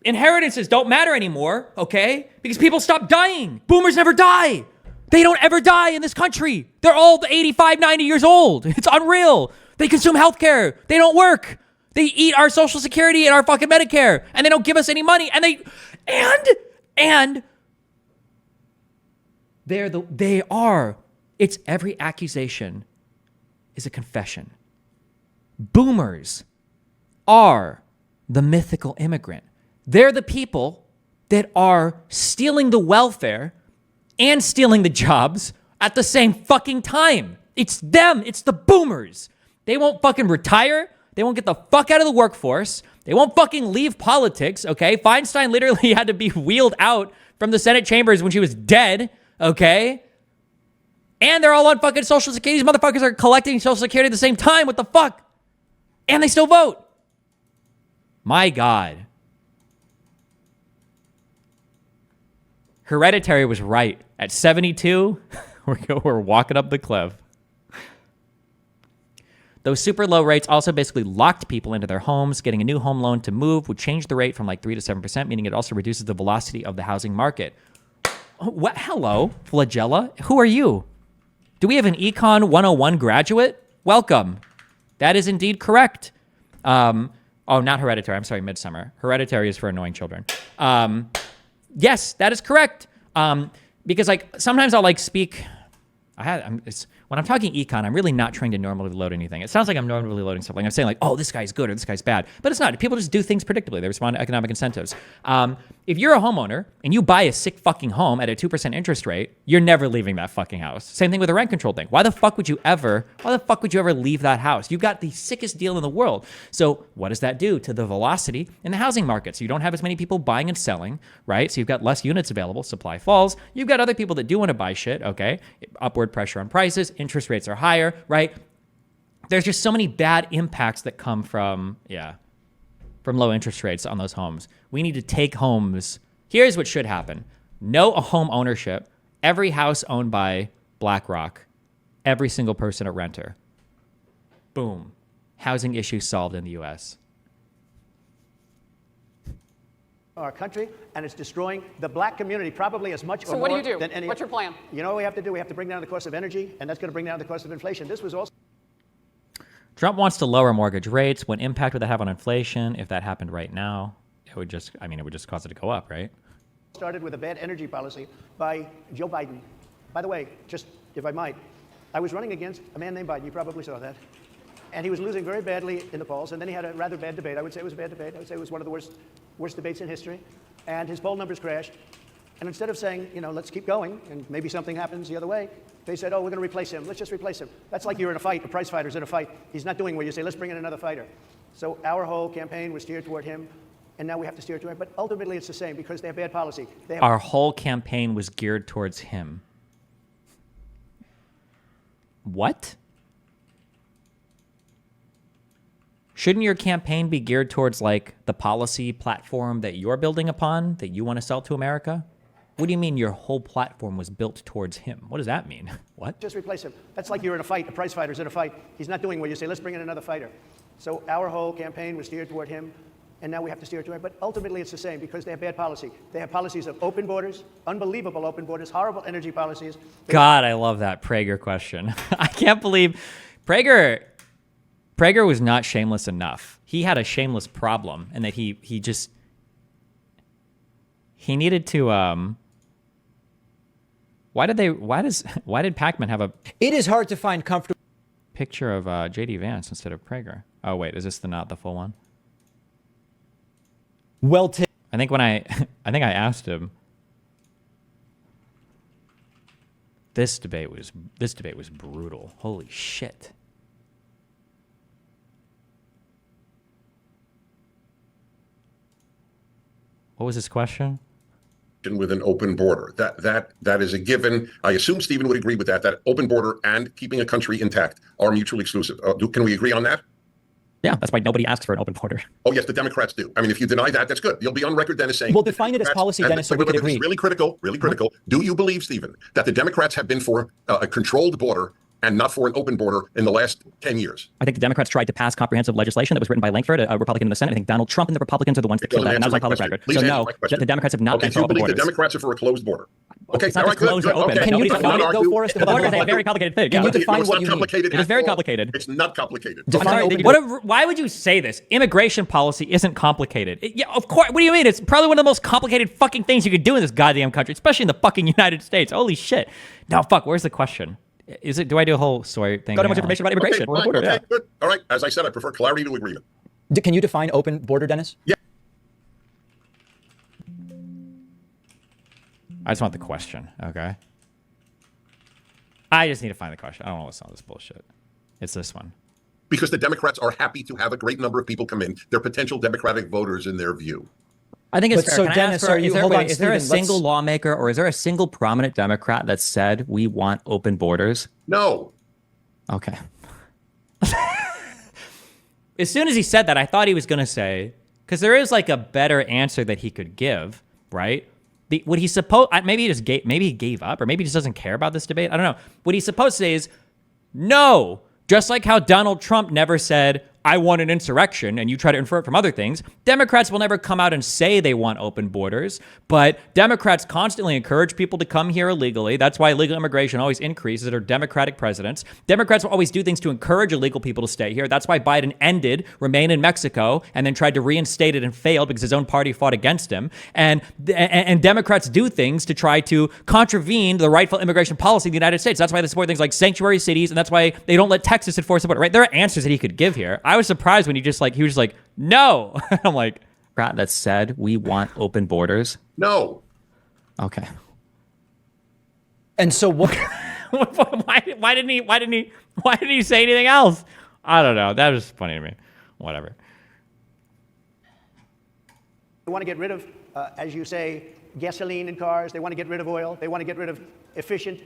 inheritances don't matter anymore, okay? Because people stop dying. Boomers never die. They don't ever die in this country. They're all 85, 90 years old. It's unreal. They consume healthcare. They don't work. They eat our Social Security and our fucking Medicare, and they don't give us any money. And they are. It's every accusation is a confession. Boomers are the mythical immigrant. They're the people that are stealing the welfare and stealing the jobs at the same fucking time. It's them. It's the boomers. They won't fucking retire. They won't get the fuck out of the workforce. They won't fucking leave politics, okay? Feinstein literally had to be wheeled out from the Senate chambers when she was dead, okay? And they're all on fucking Social Security. These motherfuckers are collecting Social Security at the same time. What the fuck? And they still vote. My God. Hereditary was right. At 72, we're walking up the cliff. Those super low rates also basically locked people into their homes. Getting a new home loan to move would change the rate from like 3 to 7%, meaning it also reduces the velocity of the housing market. What? Hello, Flagella. Who are you? Do we have an Econ 101 graduate? Welcome. That is indeed correct. Oh, not Hereditary. I'm sorry, Midsummer. Hereditary is for annoying children. Yes, that is correct. Because like sometimes I'll like speak. When I'm talking econ, I'm really not trying to normally load anything. It sounds like I'm normally loading stuff. Like I'm saying like, oh, this guy's good or this guy's bad. But it's not. People just do things predictably. They respond to economic incentives. If you're a homeowner and you buy a sick fucking home at a 2% interest rate, you're never leaving that fucking house. Same thing with the rent control thing. Why the fuck would you ever leave that house? You've got the sickest deal in the world. So what does that do to the velocity in the housing market? So you don't have as many people buying and selling, right? So you've got less units available. Supply falls. You've got other people that do want to buy shit, okay? Upward pressure on prices. Interest rates are higher, right? There's just so many bad impacts that come from low interest rates on those homes. We need to take homes. Here's what should happen. No home ownership. Every house owned by BlackRock. Every single person a renter. Boom. Housing issues solved in the U.S. Our country, and it's destroying the black community probably as much or more So what do you do? than any. What's your plan? You know what we have to do? We have to bring down the cost of energy, and that's going to bring down the cost of inflation. This was also Trump wants to lower mortgage rates. What impact would that have on inflation? If that happened right now, it would just cause it to go up, right? started with a bad energy policy by Joe Biden. By the way, just if I might, I was running against a man named Biden. You probably saw that. And he was losing very badly in the polls. And then he had a rather bad debate. I would say it was a bad debate. I would say it was one of the worst debates in history. And his poll numbers crashed. And instead of saying, you know, let's keep going and maybe something happens the other way, they said, oh, we're going to replace him. Let's just replace him. That's like you're in a fight. A prize fighter's in a fight. He's not doing well. You say, let's bring in another fighter. So our whole campaign was steered toward him. And now we have to steer toward him. But ultimately, it's the same because they have bad policy. Our whole campaign was geared towards him. What? Shouldn't your campaign be geared towards like the policy platform that you're building upon, that you want to sell to America? What do you mean your whole platform was built towards him? What does that mean? What? Just replace him. That's like you're in a fight. A prize fighter's in a fight. He's not doing well. You say, let's bring in another fighter. So our whole campaign was steered toward him. And now we have to steer toward him. But ultimately, it's the same because they have bad policy. They have policies of open borders, unbelievable open borders, horrible energy policies. God, I love that Prager question. I can't believe Prager was not shameless enough. He had a shameless problem, and that he needed to why did Pac-Man have a It is hard to find comfortable picture of JD Vance instead of Prager? Oh wait, is this not the full one? I think I asked him. This debate was brutal. Holy shit. What was his question? With an open border. That is a given. I assume Stephen would agree with that open border and keeping a country intact are mutually exclusive. Can we agree on that? Yeah, that's why nobody asks for an open border. Oh, yes, the Democrats do. I mean, if you deny that, that's good. You'll be on record, Dennis, saying... Well, define it as policy, Dennis, so we could agree. It's really critical, really critical. Do you believe, Stephen, that the Democrats have been for a controlled border and not for an open border in the last 10 years? I think the Democrats tried to pass comprehensive legislation that was written by Lankford, a Republican in the Senate. I think Donald Trump and the Republicans are the ones that killed that, and that was on public record. So no, the Democrats have not been for open borders. The Democrats are for a closed border. Okay, it's not just closed or open. Can you define it, though, for us? The border is a very complicated thing. Can you define what you mean? It is very complicated. It's not complicated. Why would you say this? Immigration policy isn't complicated. Yeah, of course. What do you mean? It's probably one of the most complicated fucking things you could do in this goddamn country, especially in the fucking United States. Holy shit. No, fuck. Where's the question? Do I do a whole story thing? Got too much information about immigration. Okay, good. All right. As I said, I prefer clarity to agreement. Can you define open border, Dennis? Yeah. I just want the question, okay? I just need to find the question. I don't want to listen to all this bullshit. It's this one. Because the Democrats are happy to have a great number of people come in. They're potential Democratic voters in their view. I think it's fair. So, Dennis, is there a single lawmaker or is there a single prominent Democrat that said we want open borders? No. Okay. As soon as he said that, I thought he was going to say, because there is like a better answer that he could give, right? What he's supposed, maybe he gave up, or maybe he just doesn't care about this debate. I don't know. What he's supposed to say is, no. Just like how Donald Trump never said, I want an insurrection, and you try to infer it from other things. Democrats will never come out and say they want open borders, but Democrats constantly encourage people to come here illegally. That's why illegal immigration always increases under Democratic presidents. Democrats will always do things to encourage illegal people to stay here. That's why Biden ended Remain in Mexico and then tried to reinstate it and failed because his own party fought against him. And Democrats do things to try to contravene the rightful immigration policy of the United States. That's why they support things like sanctuary cities, and that's why they don't let Texas enforce the border, right? There are answers that he could give here. I was surprised when he was just like, no. I'm like, that said, we want open borders. No. Okay. And so what? why didn't he say anything else? I don't know. That was funny to me. Whatever. They want to get rid of, as you say, gasoline in cars. They want to get rid of oil. They want to get rid of efficient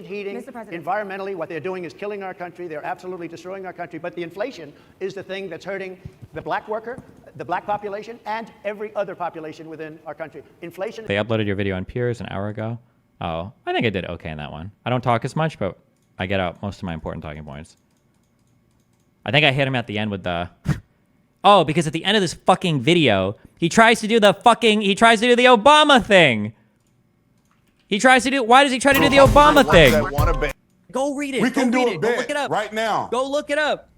heating. Mr. President. Environmentally, what they're doing is killing our country. They're absolutely destroying our country. But the inflation is the thing that's hurting the black worker, the black population, and every other population within our country. Inflation. They uploaded your video on Peers an hour ago. Oh, I think I did okay in that one. I don't talk as much, but I get out most of my important talking points. I think I hit him at the end with the... Oh, because at the end of this fucking video, he tries to do the Obama thing. Why does he try to do the Obama thing? Go read it. We can do it. Go look it up. Right now. Go look it up.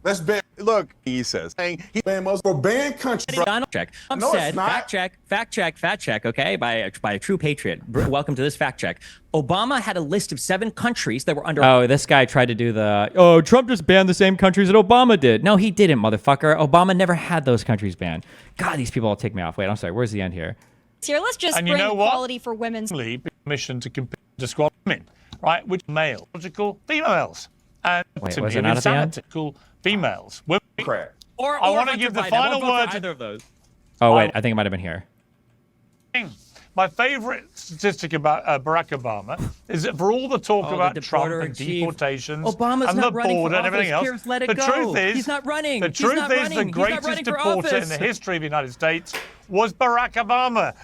Let's bet. Look, he says. He banned most for banned countries. Donald check. No, Said, it's not. fact check, okay, by a true patriot. Welcome to this fact check. Obama had a list of 7 countries that were under... Oh, this guy tried to do the... Trump just banned the same countries that Obama did. No, he didn't, motherfucker. Obama never had those countries banned. God, these people all take me off. Wait, I'm sorry. Where's the end here? Here, let's just bring equality for women's mission to compete to squad women, right? Which male, logical females, and Wait, to was be it not at the end? insanitical females. Women. Or I want to give the final word to either of those. Oh wait, I think it might have been here. My favorite statistic about Barack Obama is that for all the talk about Trump and deportations and the border and everything else, the truth is he's not running. The truth is the greatest deporter in the history of the United States was Barack Obama.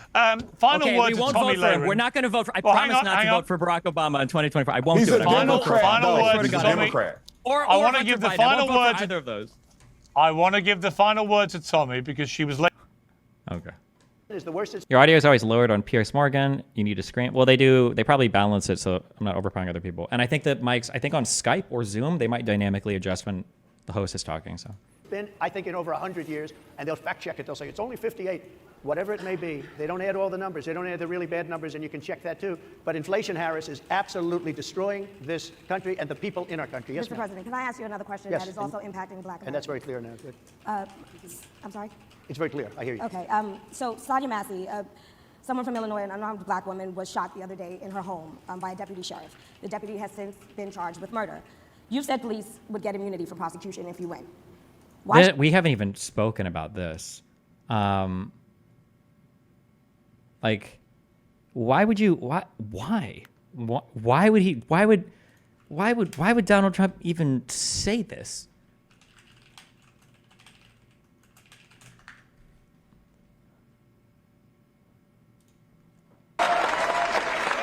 Final word to Tommy Lehman. We're not going to vote for. I promise not to vote for Barack Obama in 2024. I won't do it. Final word to Tommy. I want to give the final word to either of those. I want to give the final word to Tommy because she was late. Okay. Is the worst. Your audio is always lowered on Pierce Morgan. You need to scream. Well, they do. They probably balance it so I'm not overpowering other people. And I think that mics, I think on Skype or Zoom, they might dynamically adjust when the host is talking. So. Been, I think, in over 100 years, and they'll fact check it. They'll say it's only 58, whatever it may be. They don't add all the numbers. They don't add the really bad numbers, and you can check that too. But inflation, Harris, is absolutely destroying this country and the people in our country. Yes, Mr. President, can I ask you another question that is also impacting black Americans? And that's very clear now. Good. I'm sorry? It's very clear. I hear you. Okay. So Sadia Massey, someone from Illinois, an unarmed black woman, was shot the other day in her home by a deputy sheriff. The deputy has since been charged with murder. You said police would get immunity from prosecution if you win. Why? We haven't even spoken about this. Like, why would you? Why would Donald Trump even say this?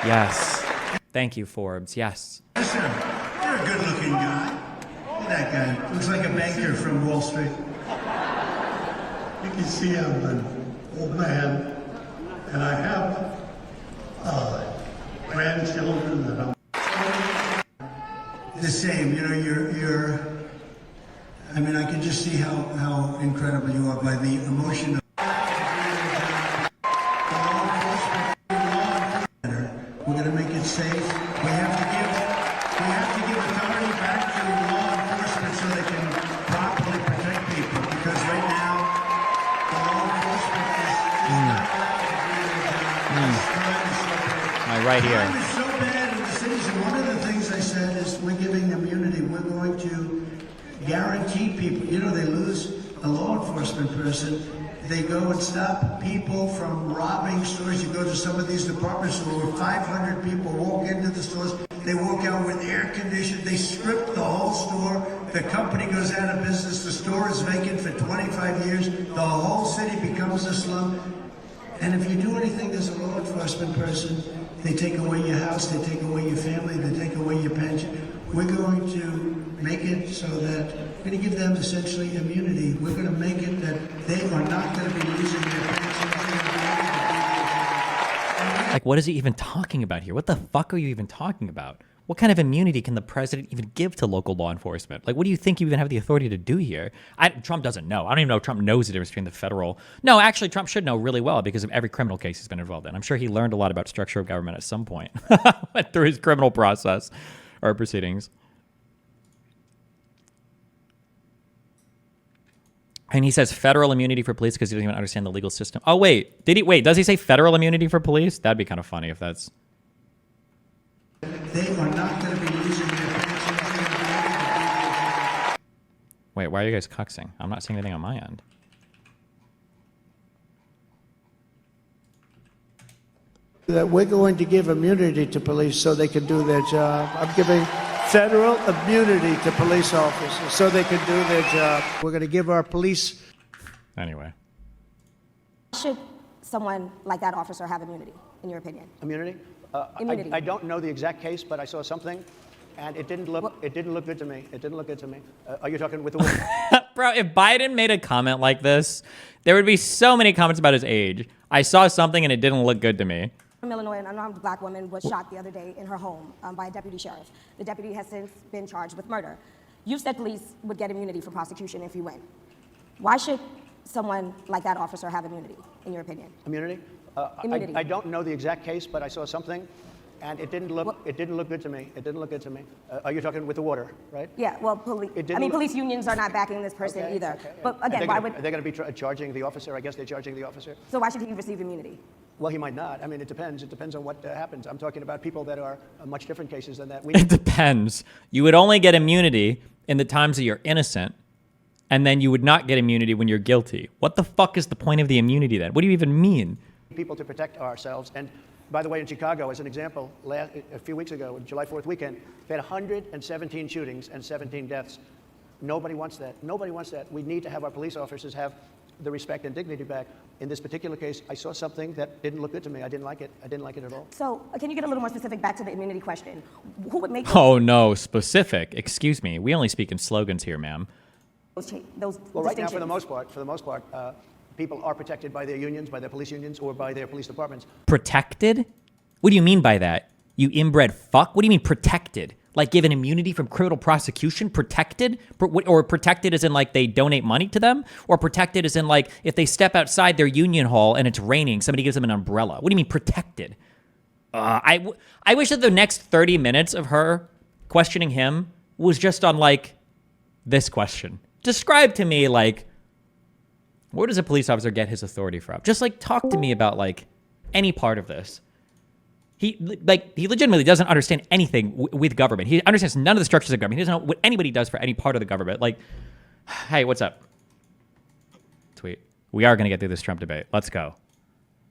Yes. Thank you, Forbes. Yes. Listen, you're a good-looking guy. Look at that guy. Looks like a banker from Wall Street. You can see I'm an old man, and I have grandchildren that I'm the same. You know, you're. I mean, I can just see how incredible you are by the emotion of. We're going to make it safe. We have to give authority back to law enforcement so they can properly protect people. Because right now, the law enforcement is not My right here. Crime is so bad in the cities, and one of the things I said is we're giving immunity. We're going to guarantee people. You know, they lose a law enforcement person. They go and stop people from robbing stores. You go to some of these department stores where 500 people walk into the stores. They walk out with air conditioning. They strip the whole store. The company goes out of business. The store is vacant for 25 years. The whole city becomes a slum. And if you do anything as a law enforcement person, they take away your house, they take away your family, they take away your pension. We're going to make it so that we're going to give them essentially immunity. We're going to make it that they are not going to be losing their pensions. Like, what is he even talking about here? What the fuck are you even talking about? What kind of immunity can the president even give to local law enforcement? Like, what do you think you even have the authority to do here? Trump doesn't know. I don't even know if Trump knows the difference between the federal. No, actually, Trump should know really well because of every criminal case he's been involved in. I'm sure he learned a lot about structure of government at some point through his criminal process or proceedings. And he says federal immunity for police because he doesn't even understand the legal system. Oh, wait. Does he say federal immunity for police? That'd be kind of funny if that's... They are not going to be losing their pensions. Wait, why are you guys cuxing? I'm not seeing anything on my end. That we're going to give immunity to police so they can do their job. I'm giving federal immunity to police officers so they can do their job. We're going to give our police... Anyway. Should someone like that officer have immunity, in your opinion? Immunity? Immunity. I don't know the exact case, but I saw something, and it didn't look good to me. It didn't look good to me. Are you talking with the woman? Bro, if Biden made a comment like this, there would be so many comments about his age. I saw something and it didn't look good to me. From Illinois, an unarmed black woman was shot the other day in her home by a deputy sheriff. The deputy has since been charged with murder. You said police would get immunity from prosecution if you win. Why should someone like that officer have immunity, in your opinion? Immunity? Immunity. I don't know the exact case, but I saw something, and it didn't look good to me. It didn't look good to me. Are you talking with the water, right? Yeah, well, police unions are not backing this person either. Okay. But again, are why would... they going to be charging the officer? I guess they're charging the officer. So why should he receive immunity? Well, he might not. I mean, it depends. It depends on what happens. I'm talking about people that are much different cases than that. It depends. You would only get immunity in the times that you're innocent, and then you would not get immunity when you're guilty. What the fuck is the point of the immunity then? What do you even mean? People to protect ourselves. And by the way, in Chicago, as an example, a few weeks ago, July 4th weekend, they had 117 shootings and 17 deaths. Nobody wants that. Nobody wants that. We need to have our police officers have the respect and dignity back. In this particular case, I saw something that didn't look good to me. I didn't like it. I didn't like it at all. So can you get a little more specific back to the immunity question? Who would make... Oh, no, specific. Excuse me. We only speak in slogans here, ma'am. Those well, right now, for the most part, people are protected by their unions, by their police unions, or by their police departments. Protected? What do you mean by that? You inbred fuck? What do you mean protected? Like given immunity from criminal prosecution? Protected? Or protected as in like they donate money to them? Or protected as in like if they step outside their union hall and it's raining, somebody gives them an umbrella? What do you mean protected? I wish that the next 30 minutes of her questioning him was just on like this question. Describe to me like, where does a police officer get his authority from? Just like talk to me about like any part of this. He legitimately doesn't understand anything with government. He understands none of the structures of government. He doesn't know what anybody does for any part of the government. Like, hey, what's up? Tweet. We are going to get through this Trump debate. Let's go.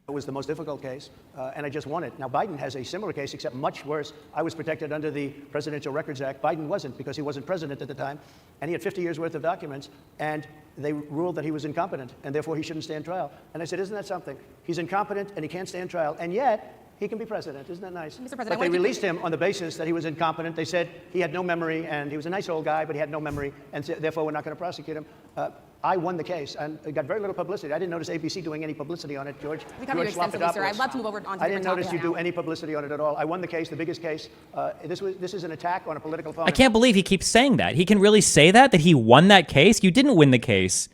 It was the most difficult case, and I just won it. Now, Biden has a similar case, except much worse. I was protected under the Presidential Records Act. Biden wasn't, because he wasn't president at the time, and he had 50 years' worth of documents, and they ruled that he was incompetent, and therefore he shouldn't stand trial. And I said, isn't that something? He's incompetent, and he can't stand trial, and yet he can be president. Isn't that nice? Mr. President, but they released him on the basis that he was incompetent. They said he had no memory, and he was a nice old guy, but he had no memory, and therefore we're not going to prosecute him. I won the case, and it got very little publicity. I didn't notice ABC doing any publicity on it, George. We covered you extensively, sir. I'd love to move over on to I didn't notice you now. do any publicity on it at all. I won the case, the biggest case. This is an attack on a political opponent. I can't believe he keeps saying that. He can really say that he won that case? You didn't win the case.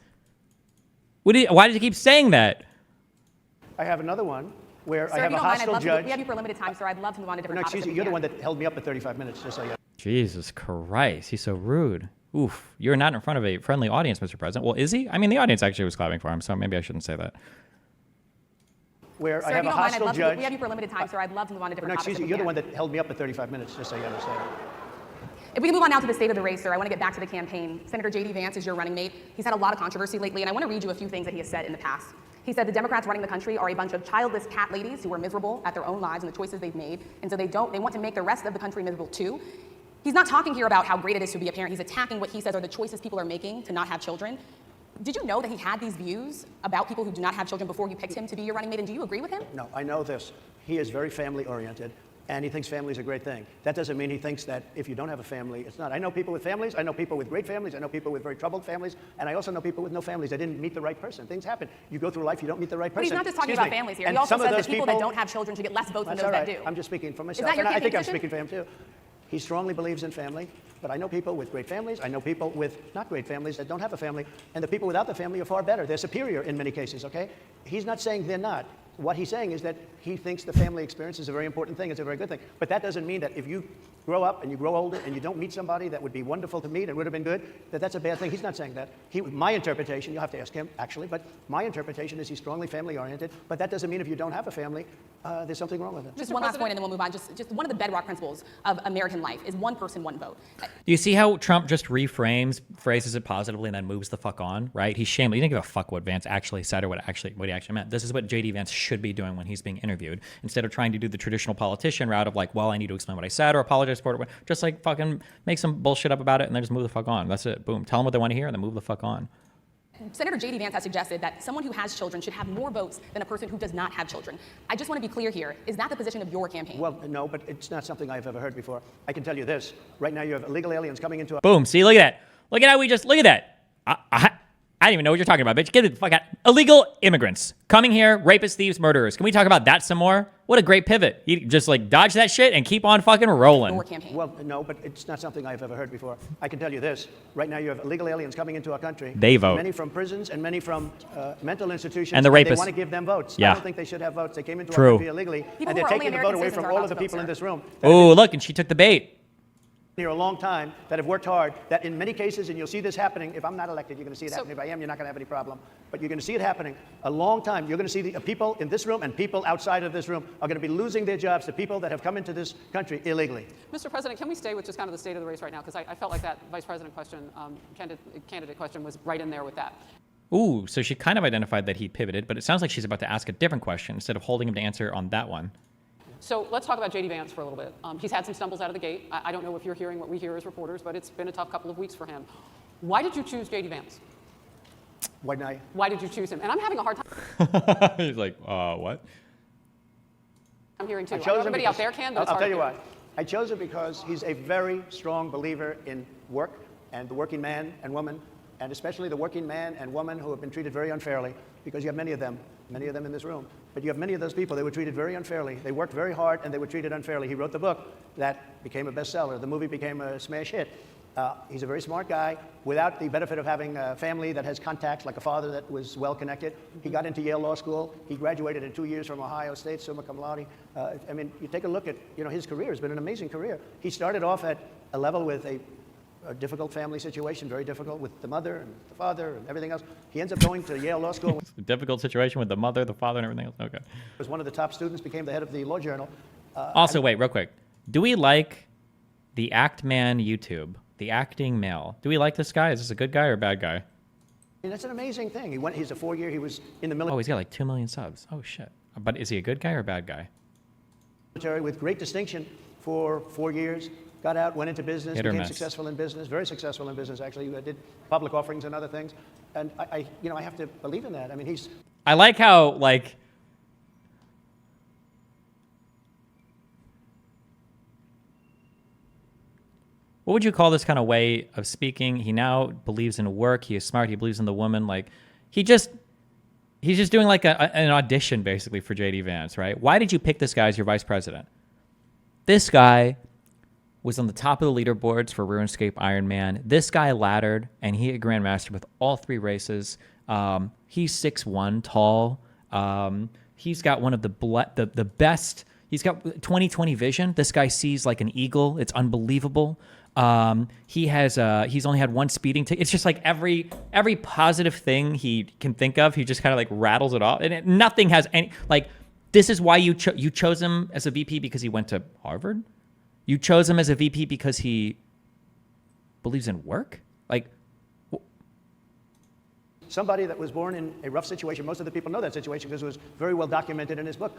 Why did he keep saying that? I have another one where Sir, I have a hostile judge. We have you for a limited time, sir. I'd love to move on to different topics. Excuse me, you're the one that held me up for 35 minutes, just so you know. Jesus Christ, he's so rude. Oof, you're not in front of a friendly audience, Mr. President. Well, is he? I mean, the audience actually was clapping for him, so maybe I shouldn't say that. Where sir, I have a hostile judge. We have you for a limited time, sir. I'd love to move on to different topics. Excuse me, you're the one that held me up for 35 minutes, just so you understand. If we can move on now to the state of the race, sir, I want to get back to the campaign. Senator J.D. Vance is your running mate. He's had a lot of controversy lately, and I want to read you a few things that he has said in the past. He said the Democrats running the country are a bunch of childless cat ladies who are miserable at their own lives and the choices they've made, and so they want to make the rest of the country miserable too. He's not talking here about how great it is to be a parent. He's attacking what he says are the choices people are making to not have children. Did you know that he had these views about people who do not have children before you picked him to be your running mate, and do you agree with him? No, I know this. He is very family-oriented. and he thinks family is a great thing. That doesn't mean he thinks that if you don't have a family, it's not. I know people with families. I know people with great families. I know people with very troubled families. And I also know people with no families. They didn't meet the right person. Things happen. You go through life, you don't meet the right person. But he's not just talking about families here. He also says that people that don't have children should get less votes than those that do. I'm just speaking for myself. Is that your and I think I'm position? speaking for him too. He strongly believes in family, but I know people with great families. I know people with not great families that don't have a family, and the people without the family are far better. They're superior in many cases, okay? He's not saying they're not. What he's saying is that he thinks the family experience is a very important thing. It's a very good thing. But that doesn't mean that if you grow up and you grow older and you don't meet somebody that would be wonderful to meet and would have been good, that that's a bad thing. He's not saying that. My interpretation, you'll have to ask him, actually, but my interpretation is he's strongly family-oriented. But that doesn't mean if you don't have a family, there's something wrong with it. Just one last point and then we'll move on. Just one of the bedrock principles of American life is one person, one vote. Do you see how Trump just phrases it positively and then moves the fuck on, right? He's shameless. He didn't give a fuck what Vance actually said or what he actually meant. This is what J.D. Vance should be doing when he's being interviewed. Instead of trying to do the traditional politician route of like, well, I need to explain what I said or apologize for it. Just like fucking make some bullshit up about it and then just move the fuck on. That's it. Boom. Tell them what they want to hear and then move the fuck on. Senator J.D. Vance has suggested that someone who has children should have more votes than a person who does not have children. I just want to be clear here. Is that the position of your campaign? Well, no, but it's not something I've ever heard before. I can tell you this. Right now you have illegal aliens coming into Boom. See, look at that. Look at how look at that. I don't even know what you're talking about, bitch. Get the fuck out. Illegal immigrants coming here, rapists, thieves, murderers. Can we talk about that some more? What a great pivot. You just like dodge that shit and keep on fucking rolling. Well, no, but it's not something I've ever heard before. I can tell you this. Right now you have illegal aliens coming into our country. They vote. Many from prisons and many from mental institutions. And the rapists. They want to give them votes. Yeah. I don't think they should have votes. They came into True. our country illegally. And they're taking the vote away from all of the people in this room. Oh, look, and she took the bait. Here a long time, that have worked hard, that in many cases, and you'll see this happening, if I'm not elected, you're going to see it happening. If I am, you're not going to have any problem. But you're going to see it happening a long time. You're going to see the people in this room and people outside of this room are going to be losing their jobs to people that have come into this country illegally. Mr. President, can we stay with just kind of the state of the race right now? Because I felt like that vice president question, candidate question was right in there with that. Ooh, so she kind of identified that he pivoted, but it sounds like she's about to ask a different question instead of holding him to answer on that one. So let's talk about J.D. Vance for a little bit. He's had some stumbles out of the gate. I don't know if you're hearing what we hear as reporters, but it's been a tough couple of weeks for him. Why did you choose J.D. Vance? Why did you choose him? And I'm having a hard time. He's like, what? I'm hearing too. I know everybody out there can, but it's I'll hard tell you to hear. why. I chose him because he's a very strong believer in work and the working man and woman, and especially the working man and woman who have been treated very unfairly, because you have many of them in this room. But you have many of those people, they were treated very unfairly. They worked very hard and they were treated unfairly. He wrote the book that became a bestseller. The movie became a smash hit. He's a very smart guy without the benefit of having a family that has contacts, like a father that was well connected. He got into Yale Law School. He graduated in 2 years from Ohio State, summa cum laude. I mean, you take a look at, his career has been an amazing career. He started off at a level with a difficult family situation, very difficult with the mother and the father and everything else. He ends up going to Yale Law School. It's a difficult situation with the mother, the father, and everything else. Okay. Was one of the top students, became the head of the Law Journal. Also, wait, real quick. Do we like the Act Man YouTube, the acting male? Do we like this guy? Is this a good guy or a bad guy? I mean, that's an amazing thing. He's a 4-year, he was in the military. Oh, he's got like 2 million subs. Oh, shit. But is he a good guy or a bad guy? With great distinction for 4 years. Got out, went into business, Hit or became miss. successful in business, very successful in business, actually. Did public offerings and other things. And I have to believe in that. I mean, I like how, like, what would you call this kind of way of speaking? He now believes in work. He is smart. He believes in the woman. Like, he's just doing like an audition basically for J.D. Vance, right? Why did you pick this guy as your vice president? This guy was on the top of the leaderboards for RuneScape Iron Man. This guy laddered, and he hit Grandmaster with all 3 races. He's 6'1", tall. He's got one of the best. He's got 20/20 vision. This guy sees like an eagle. It's unbelievable. He's only had 1 speeding ticket. It's just like every positive thing he can think of, he just kind of like rattles it off, and nothing has any like. This is why you chose him as a VP because he went to Harvard. You chose him as a VP because he believes in work? Like, somebody that was born in a rough situation. Most of the people know that situation because it was very well documented in his book.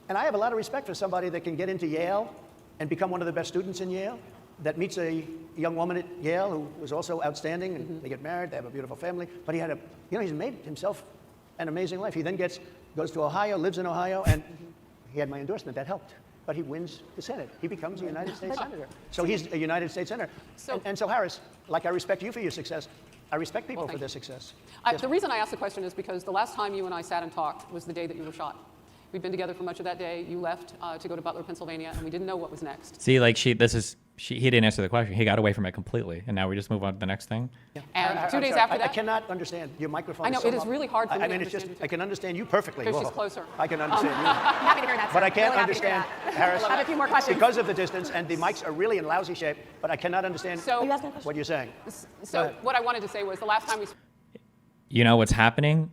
And I have a lot of respect for somebody that can get into Yale and become one of the best students in Yale, that meets a young woman at Yale who was also outstanding, and they get married, they have a beautiful family. But he had he's made himself an amazing life. He then goes to Ohio, lives in Ohio, and he had my endorsement. That helped. but he wins the Senate. He becomes a United States Senator. So he's a United States Senator. And so, Harris, like I respect you for your success, I respect people for their success. The reason I asked the question is because the last time you and I sat and talked was the day that you were shot. We've been together for much of that day. You left to go to Butler, Pennsylvania, and we didn't know what was next. See, like he didn't answer the question. He got away from it completely, and now we just move on to the next thing. Yeah. And 2 days after that, I cannot understand your microphone. I know is so it is really hard for me to understand. I can understand you perfectly. She's closer. I can understand you. I'm happy to hear that. But I sir. can't Really happy to hear understand, that. Harris, I have a few more questions. because of the distance, and the mics are really in lousy shape, but I cannot understand what you're saying. So what I wanted to say was the last time we... You know what's happening?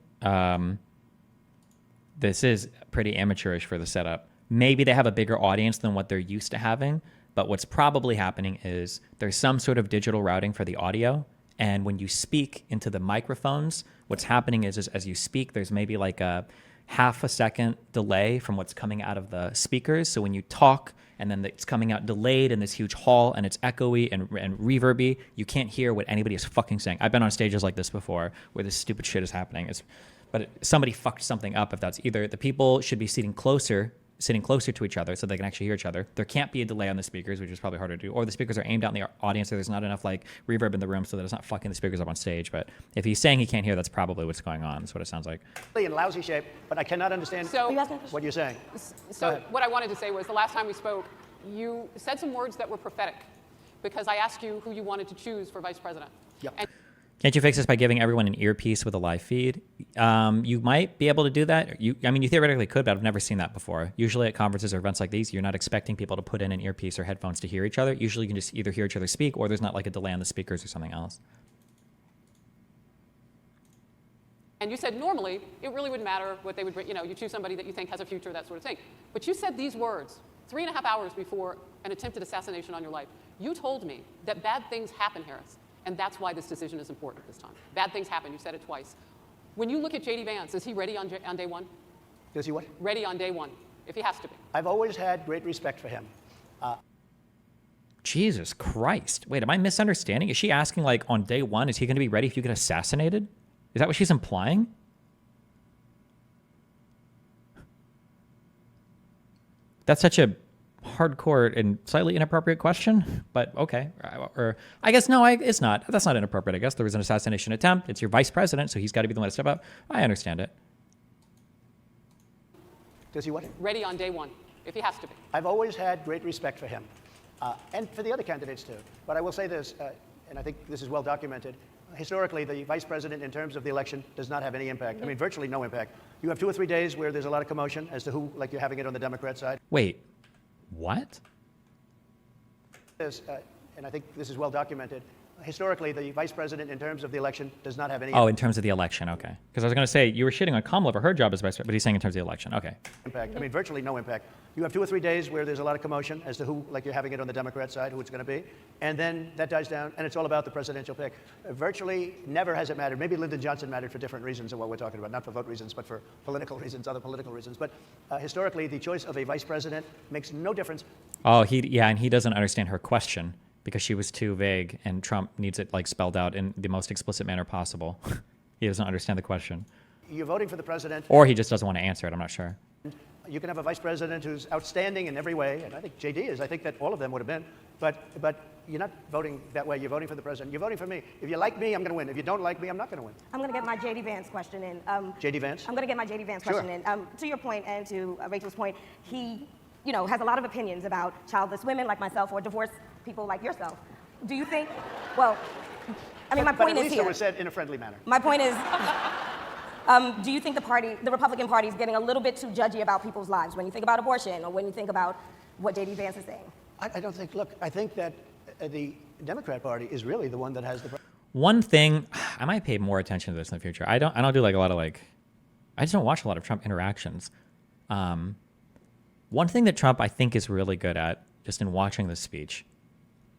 This is pretty amateurish for the setup. Maybe they have a bigger audience than what they're used to having, but what's probably happening is there's some sort of digital routing for the audio, and when you speak into the microphones, what's happening is as you speak, there's maybe like a half a second delay from what's coming out of the speakers. So when you talk and then it's coming out delayed in this huge hall and it's echoey and reverby, you can't hear what anybody is fucking saying. I've been on stages like this before where this stupid shit is happening. But somebody fucked something up. If that's either the people should be sitting closer to each other so they can actually hear each other. There can't be a delay on the speakers, which is probably harder to do. Or the speakers are aimed out in the audience so there's not enough like reverb in the room so that it's not fucking the speakers up on stage. But if he's saying he can't hear, that's probably what's going on. That's what it sounds like. In lousy shape, but I cannot understand what you're saying. So what I wanted to say was the last time we spoke, you said some words that were prophetic because I asked you who you wanted to choose for vice president. Yep. Can't you fix this by giving everyone an earpiece with a live feed? You might be able to do that. You theoretically could, but I've never seen that before. Usually at conferences or events like these, you're not expecting people to put in an earpiece or headphones to hear each other. Usually you can just either hear each other speak or there's not like a delay on the speakers or something else. And you said normally it really wouldn't matter what they would bring. You choose somebody that you think has a future, that sort of thing. But you said these words 3.5 hours before an attempted assassination on your life. You told me that bad things happen, Harris. And that's why this decision is important this time. Bad things happen. You said it twice. When you look at J.D. Vance, is he ready on day one? Is he what? Ready on day one, if he has to be. I've always had great respect for him. Jesus Christ. Wait, am I misunderstanding? Is she asking, like, on day one, is he going to be ready if you get assassinated? Is that what she's implying? That's such a hardcore and slightly inappropriate question, but okay. Or I guess no, it's not. That's not inappropriate. I guess there was an assassination attempt. It's your vice president, so he's got to be the one to step up. I understand it. Does he what? Ready on day one, if he has to be. I've always had great respect for him, and for the other candidates too. But I will say this, and I think this is well documented. Historically, the vice president, in terms of the election, does not have any impact. I mean, virtually no impact. You have 2 or 3 days where there's a lot of commotion as to who, like you're having it on the Democrat side. Wait. What? And I think this is well documented. Historically, the vice president, in terms of the election, does not have any in terms of the election, okay. Because I was going to say, you were shitting on Kamala for her job as vice president, but he's saying in terms of the election, okay. impact. I mean, virtually no impact. You have 2 or 3 days where there's a lot of commotion as to who, like you're having it on the Democrat side, who it's going to be. And then that dies down, and it's all about the presidential pick. Virtually never has it mattered. Maybe Lyndon Johnson mattered for different reasons than what we're talking about, not for vote reasons, but for political reasons, other political reasons. But historically, the choice of a vice president makes no difference. Oh, and he doesn't understand her question because she was too vague, and Trump needs it like spelled out in the most explicit manner possible. He doesn't understand the question. You're voting for the president. Or he just doesn't want to answer it, I'm not sure. You can have a vice president who's outstanding in every way, and I think JD is. I think that all of them would have been. But you're not voting that way. You're voting for the president. You're voting for me. If you like me, I'm going to win. If you don't like me, I'm not going to win. I'm going to get my J.D. Vance question in. J.D. Vance? I'm going to get my J.D. Vance question in. To your point and to Rachel's point, he has a lot of opinions about childless women like myself or divorced people like yourself. Do you think, well, I mean, my point is here. But at least it was said in a friendly manner. My point is, do you think the Republican Party is getting a little bit too judgy about people's lives when you think about abortion or when you think about what J.D. Vance is saying? I don't think, look, I think that the Democrat Party is really the one that has the... One thing, I might pay more attention to this in the future. I don't do like a lot of like, I just don't watch a lot of Trump interactions. One thing that Trump, I think, is really good at, just in watching this speech,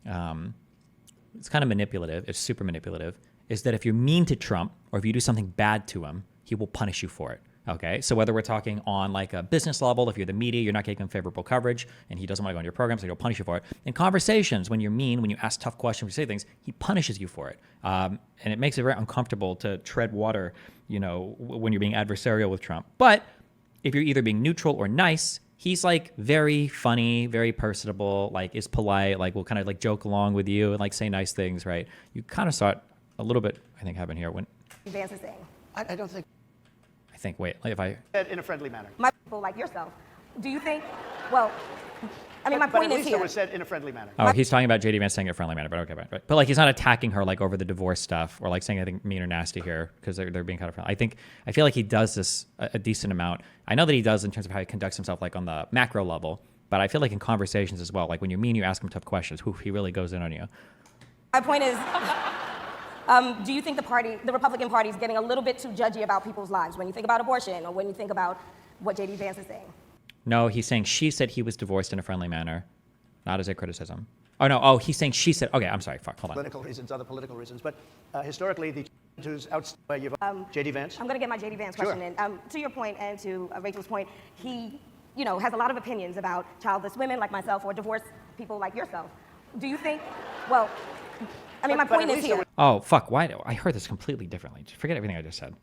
it's kind of manipulative, it's super manipulative, is that if you're mean to Trump or if you do something bad to him, he will punish you for it. Okay, so whether we're talking on like a business level, if you're the media, you're not getting him favorable coverage, and he doesn't want to go on your program, so he'll punish you for it. In conversations, when you're mean, when you ask tough questions, when you say things, he punishes you for it. And it makes it very uncomfortable to tread water, when you're being adversarial with Trump. But if you're either being neutral or nice, he's like very funny, very personable, like is polite, like will kind of like joke along with you and like say nice things, right? You kind of saw it a little bit, I think, happen here when Vance is saying. I don't think. I think, wait, like if I Said in a friendly manner. My people like yourself. Do you think? Well, I mean, my But point at is least here. it was said in a friendly manner. Oh, he's talking about JD Vance saying it in a friendly manner, but okay, right. But like he's not attacking her like over the divorce stuff or like saying anything mean or nasty here because they're being kind of friendly. I feel like he does this a decent amount. I know that he does in terms of how he conducts himself like on the macro level, but I feel like in conversations as well, like when you're mean, you ask him tough questions. He really goes in on you. My point is, do you think the Republican Party is getting a little bit too judgy about people's lives when you think about abortion or when you think about what JD Vance is saying? No, he's saying she said he was divorced in a friendly manner, not as a criticism. Oh, no. Oh, he's saying she said. Okay, I'm sorry. Fuck, hold on. Political reasons, other political reasons. But historically, the who's out by JD Vance. I'm going to get my JD Vance Sure. question in. To your point and to Rachel's point, he, has a lot of opinions about childless women like myself or divorced people like yourself. Do you think? Well, I mean, my point is here. Oh, fuck. Why? I heard this completely differently. Forget everything I just said.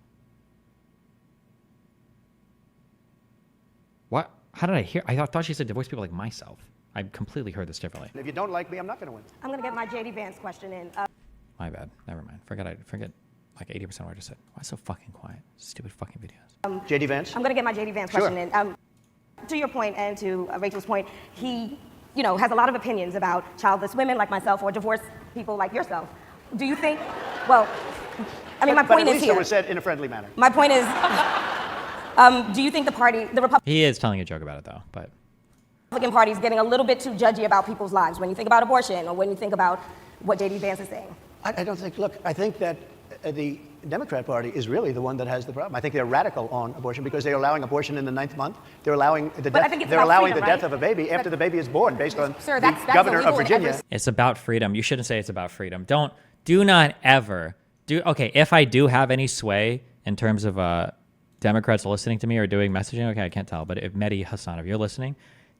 What? How did I hear? I thought she said divorce people like myself. I completely heard this differently. If you don't like me, I'm not going to win. I'm going to get my JD Vance question in. My bad. Never mind. Forget like 80% of what I just said. Why so fucking quiet? Stupid fucking videos. JD Vance? I'm going to get my JD Vance Sure. question in. To your point and to Rachel's point, he, has a lot of opinions about childless women like myself or divorced people like yourself. Do you think? Well, I mean, my But point at is least here. it was said in a friendly manner. My point is, do you think the Republican He is telling a joke about it though, but Party is getting a little bit too judgy about people's lives when you think about abortion or when you think about what JD Vance is saying? I don't think. Look, I think that the Democrat Party is really the one that has the problem. I think they're radical on abortion because they're allowing abortion in the 9th month. They're allowing the But I think it's they're about allowing freedom, the death right? of a baby after the baby is born, based on Sir, the that's governor illegal of in Virginia. every it's about freedom. You shouldn't say it's about freedom. Do not ever do. Okay, if I do have any sway in terms of Democrats listening to me or doing messaging, okay, I can't tell. But if Mehdi Hassan, if you're listening,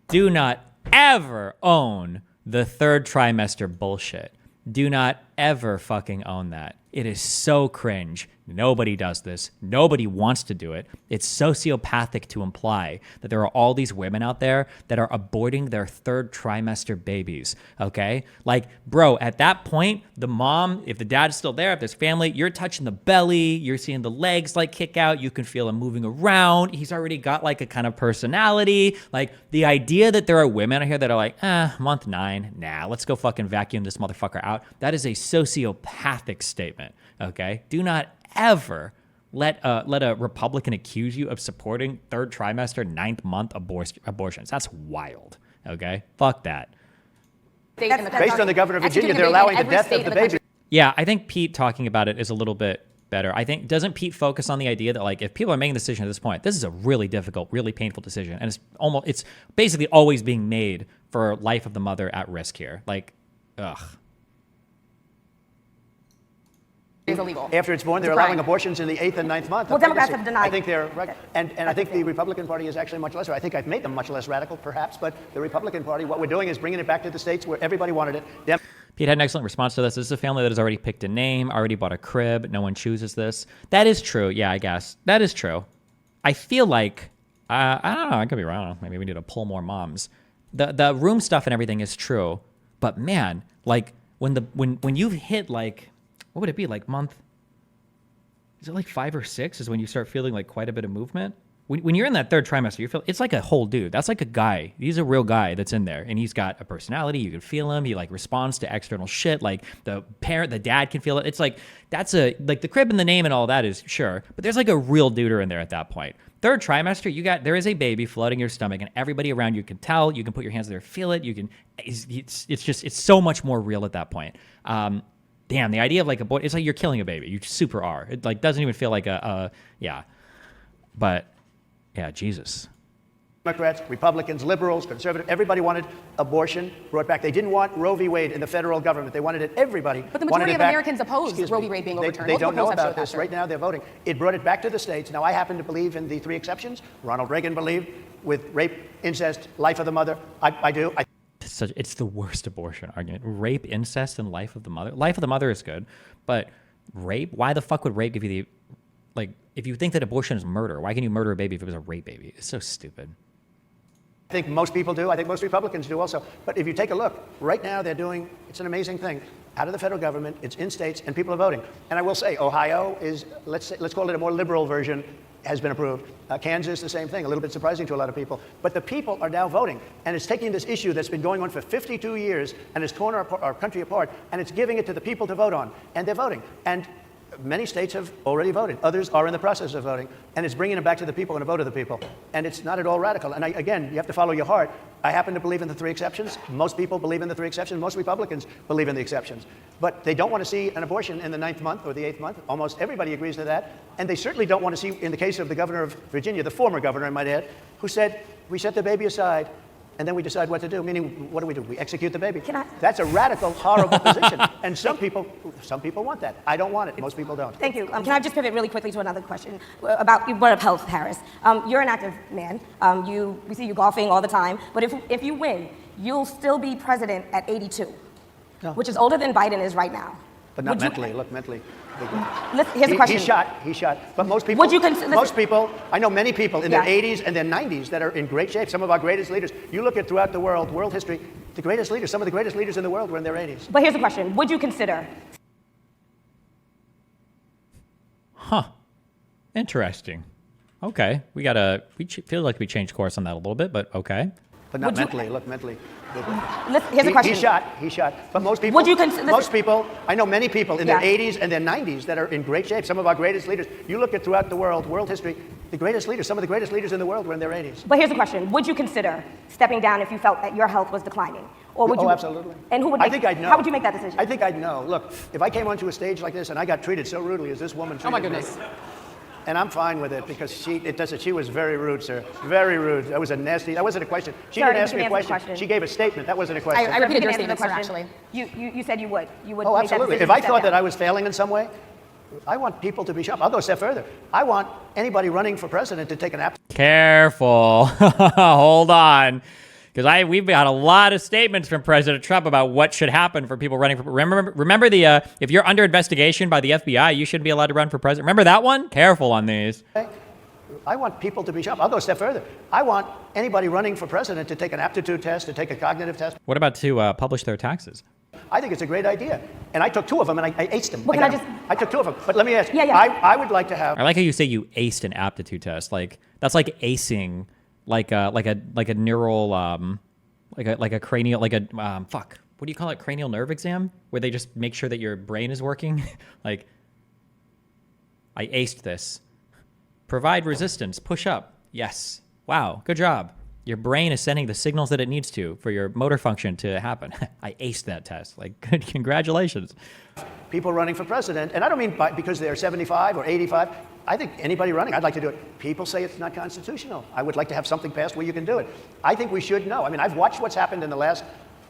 do not ever own the third trimester bullshit. Do not ever fucking own that. It is so cringe. Nobody does this. Nobody wants to do it. It's sociopathic to imply that there are all these women out there that are aborting their third trimester babies, okay? Like, bro, at that point, the mom, if the dad's still there, if there's family, you're touching the belly, you're seeing the legs like kick out, you can feel him moving around. He's already got like a kind of personality. Like, the idea that there are women out here that are like, month 9, nah, let's go fucking vacuum this motherfucker out. That is a sociopathic statement, okay? Do not ever let a Republican accuse you of supporting third trimester, 9th month abortions. That's wild. Okay, fuck that. Based on the governor of Virginia, they're allowing the death of the baby. Yeah, I think Pete talking about it is a little bit better. I think doesn't Pete focus on the idea that like if people are making a decision at this point, this is a really difficult, really painful decision, and it's basically always being made for life of the mother at risk here. Like, ugh. Is illegal. After it's born, they're It's a crime. allowing abortions in the 8th and 9th month. Well, of Democrats pregnancy. have denied. I think they're right. And I think the Republican Party is actually much less. I think I've made them much less radical, perhaps. But the Republican Party, what we're doing is bringing it back to the states where everybody wanted it. Pete had an excellent response to this. This is a family that has already picked a name, already bought a crib. No one chooses this. That is true. Yeah, I guess. That is true. I feel like, I don't know. I could be wrong. Maybe we need to pull more moms. The room stuff and everything is true. But man, like when you've hit like, what would it be? Like month, is it like 5 or 6 is when you start feeling like quite a bit of movement? When you're in that third trimester, you feel it's like a whole dude. That's like a guy. He's a real guy that's in there, and he's got a personality. You can feel him. He like responds to external shit. Like the dad can feel it. It's like like the crib and the name and all that is sure, but there's like a real duder in there at that point. Third trimester, there is a baby floating in your stomach, and everybody around you can tell. You can put your hands there, feel it. You can. It's so much more real at that point. Damn, the idea of like a boy, it's like you're killing a baby. You super are. It like doesn't even feel like yeah. But yeah, Jesus. Democrats, Republicans, liberals, conservatives, everybody wanted abortion brought back. They didn't want Roe v. Wade in the federal government. They wanted it, everybody. But the wanted majority it of back. Americans oppose Excuse Roe me. v. Wade being They overturned. don't know Multiple polls have about showed that, this. sir. Right now they're voting. It brought it back to the states. Now I happen to believe in the 3 exceptions. Ronald Reagan believed with rape, incest, life of the mother. I do. It's the worst abortion argument. Rape, incest, and life of the mother. Life of the mother is good, but rape? Why the fuck would rape give you if you think that abortion is murder, why can you murder a baby if it was a rape baby? It's so stupid. I think most people do. I think most Republicans do also. But if you take a look, right now they're doing, it's an amazing thing. Out of the federal government, it's in states, and people are voting. And I will say, Ohio is, let's call it a more liberal version, has been approved. Kansas, the same thing, a little bit surprising to a lot of people. But the people are now voting, and it's taking this issue that's been going on for 52 years and has torn our country apart, and it's giving it to the people to vote on, and they're voting. And many states have already voted. Others are in the process of voting. And it's bringing it back to the people and a vote of the people. And it's not at all radical. And again, you have to follow your heart. I happen to believe in the three exceptions. Most people believe in the three exceptions. Most Republicans believe in the exceptions. But they don't want to see an abortion in the 9th month or the 8th month. Almost everybody agrees to that. And they certainly don't want to see, in the case of the governor of Virginia, the former governor, I might add, who said, we set the baby aside, and then we decide what to do. Meaning, what do? We execute the baby. That's a radical, horrible position. And some people want that. I don't want it. Most people don't. Thank you. Can I just pivot really quickly to another question about, you brought up health, Harris. You're an active man. We see you golfing all the time. But if you win, you'll still be president at 82, which is older than Biden is right now. But not mentally. Look, mentally. Here's a question. He shot. But most people, most people, I know many people in their 80s and their 90s that are in great shape. Some of our greatest leaders. You look at throughout the world history, the greatest leaders, some of the greatest leaders in the world were in their 80s. But here's the question. Would you consider? Huh. Interesting. Okay. We feel like we changed course on that a little bit, but okay. But not mentally. Look, mentally. Here's a question. He shot. But most people, most people, I know many people in their 80s and their 90s that are in great shape. Some of our greatest leaders. You look at throughout the world history, the greatest leaders, some of the greatest leaders in the world were in their 80s. But here's the question. Would you consider stepping down if you felt that your health was declining? Or would you? Absolutely. And who would I think I'd know. How would you make that decision? I think I'd know. Look, if I came onto a stage like this and I got treated so rudely as this woman treated Oh my goodness. me, and I'm fine with it because she was very rude, sir. Very rude. That was a nasty, that wasn't a question. She didn't ask me a question. She gave a statement. That wasn't a question. I repeated your statement, sir, actually. You said you would. You would Oh, make that absolutely. decision If I to step thought that down. I was failing in some way, I want people to be shocked. I'll go a step further. I want anybody running for president to take an aptitude. Careful. Hold on. Because we've got a lot of statements from President Trump about what should happen for people running for. Remember the if you're under investigation by the FBI, you shouldn't be allowed to run for president. Remember that one? Careful on these. I want people to be shocked. I'll go a step further. I want anybody running for president to take an aptitude test, to take a cognitive test. What about to publish their taxes? I think it's a great idea. And I took 2 of them and I aced them. Well, I took 2 of them. But let me ask you, Yeah. I would like to have. I like how you say you aced an aptitude test. Like that's like acing, like a neural, like a cranial, like a fuck. What do you call it? Cranial nerve exam, where they just make sure that your brain is working. Like, I aced this. Provide resistance. Push up. Yes. Wow. Good job. Your brain is sending the signals that it needs to for your motor function to happen. I aced that test. Like, good. Congratulations. People running for president, and I don't mean because they're 75 or 85. I think anybody running, I'd like to do it. People say it's not constitutional. I would like to have something passed where you can do it. I think we should know. I mean, I've watched what's happened in the last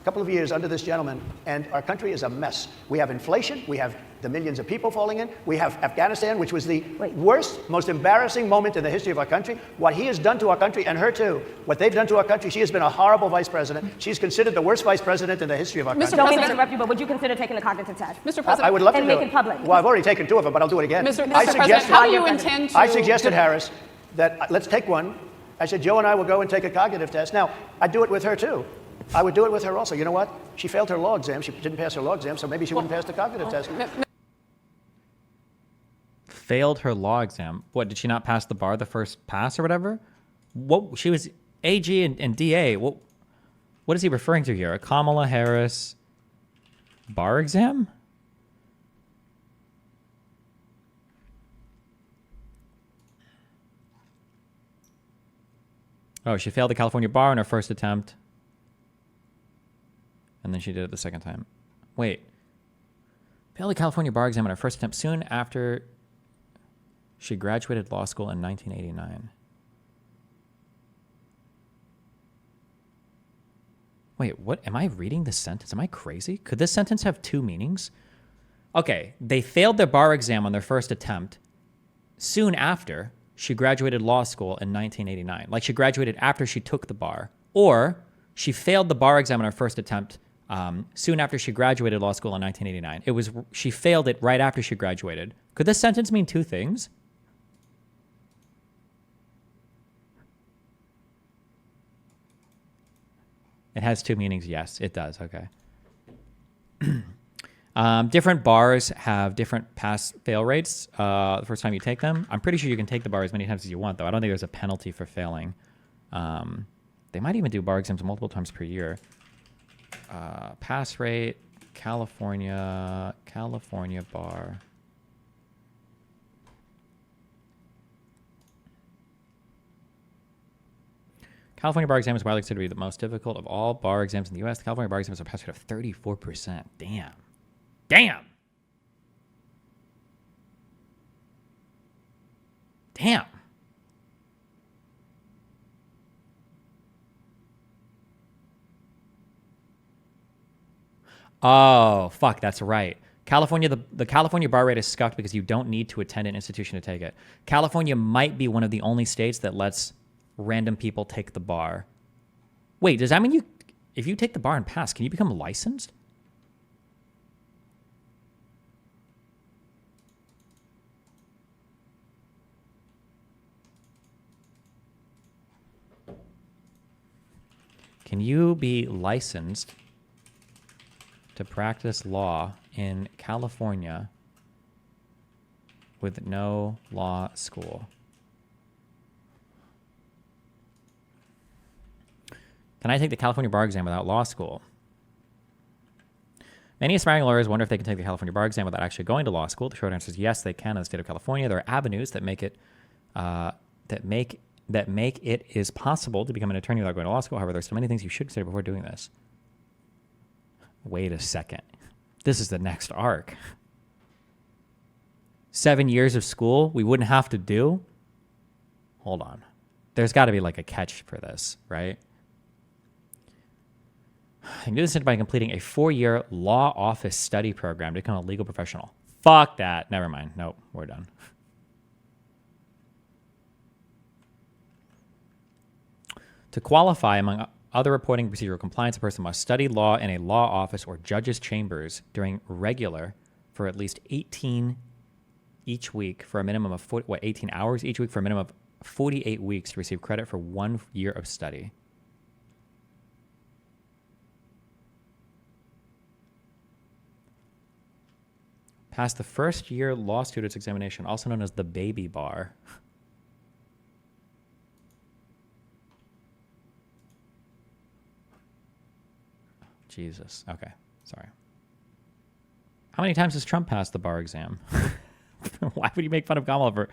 couple of years under this gentleman, and our country is a mess. We have inflation. We have the millions of people falling in. We have Afghanistan, which was the worst, most embarrassing moment in the history of our country. What he has done to our country, and her too, what they've done to our country, she has been a horrible vice president. She's considered the worst vice president in the history of our country. Don't mean to interrupt you, but would you consider taking the cognitive test? Mr. President, I would love to and do make it. it public. Well, I've already taken 2 of them, but I'll do it again. Mr. President, how do you intend to? I suggested, Harris, that let's take one. I said, Joe and I will go and take a cognitive test. Now, I'd do it with her too. I would do it with her also. You know what? She failed her law exam. She didn't pass her law exam, so maybe she wouldn't pass the cognitive test. Failed her law exam. What, did she not pass the bar the first pass or whatever? What, she was AG and DA. What is he referring to here? A Kamala Harris bar exam? Oh, she failed the California bar in her first attempt. And then she did it the second time. Wait. Failed the California bar exam in her first attempt soon after she graduated law school in 1989. Wait, what? Am I reading this sentence? Am I crazy? Could this sentence have 2 meanings? Okay, they failed their bar exam on their first attempt soon after she graduated law school in 1989. Like she graduated after she took the bar. Or she failed the bar exam on her first attempt soon after she graduated law school in 1989. She failed it right after she graduated. Could this sentence mean 2 things? It has two meanings. Yes, it does. Okay. Different bars have different pass-fail rates the first time you take them. I'm pretty sure you can take the bar as many times as you want, though. I don't think there's a penalty for failing. They might even do bar exams multiple times per year. Pass rate, California bar. California bar exam is widely considered to be the most difficult of all bar exams in the U.S. The California bar exam has a pass rate of 34%. Damn. Damn. Damn. Oh, fuck, that's right. California, the California bar rate is scuffed because you don't need to attend an institution to take it. California might be one of the only states that lets random people take the bar. Wait, does that mean if you take the bar and pass, can you become licensed? Can you be licensed to practice law in California with no law school? Can I take the California bar exam without law school? Many aspiring lawyers wonder if they can take the California bar exam without actually going to law school. The short answer is yes, they can in the state of California. There are avenues that make it is possible to become an attorney without going to law school. However, there's so many things you should consider before doing this. Wait a second. This is the next arc. 7 years of school we wouldn't have to do? Hold on. There's got to be like a catch for this, right? You can do this by completing a 4-year law office study program to become a legal professional. Fuck that. Never mind. Nope, we're done. To qualify, among other reporting procedural compliance, a person must study law in a law office or judge's chambers during regular for at least 18 each week for a minimum of 18 hours each week for a minimum of 48 weeks to receive credit for 1 year of study. Pass the first year law student's examination, also known as the baby bar. Jesus. Okay. Sorry. How many times has Trump passed the bar exam? Why would you make fun of Kamala for...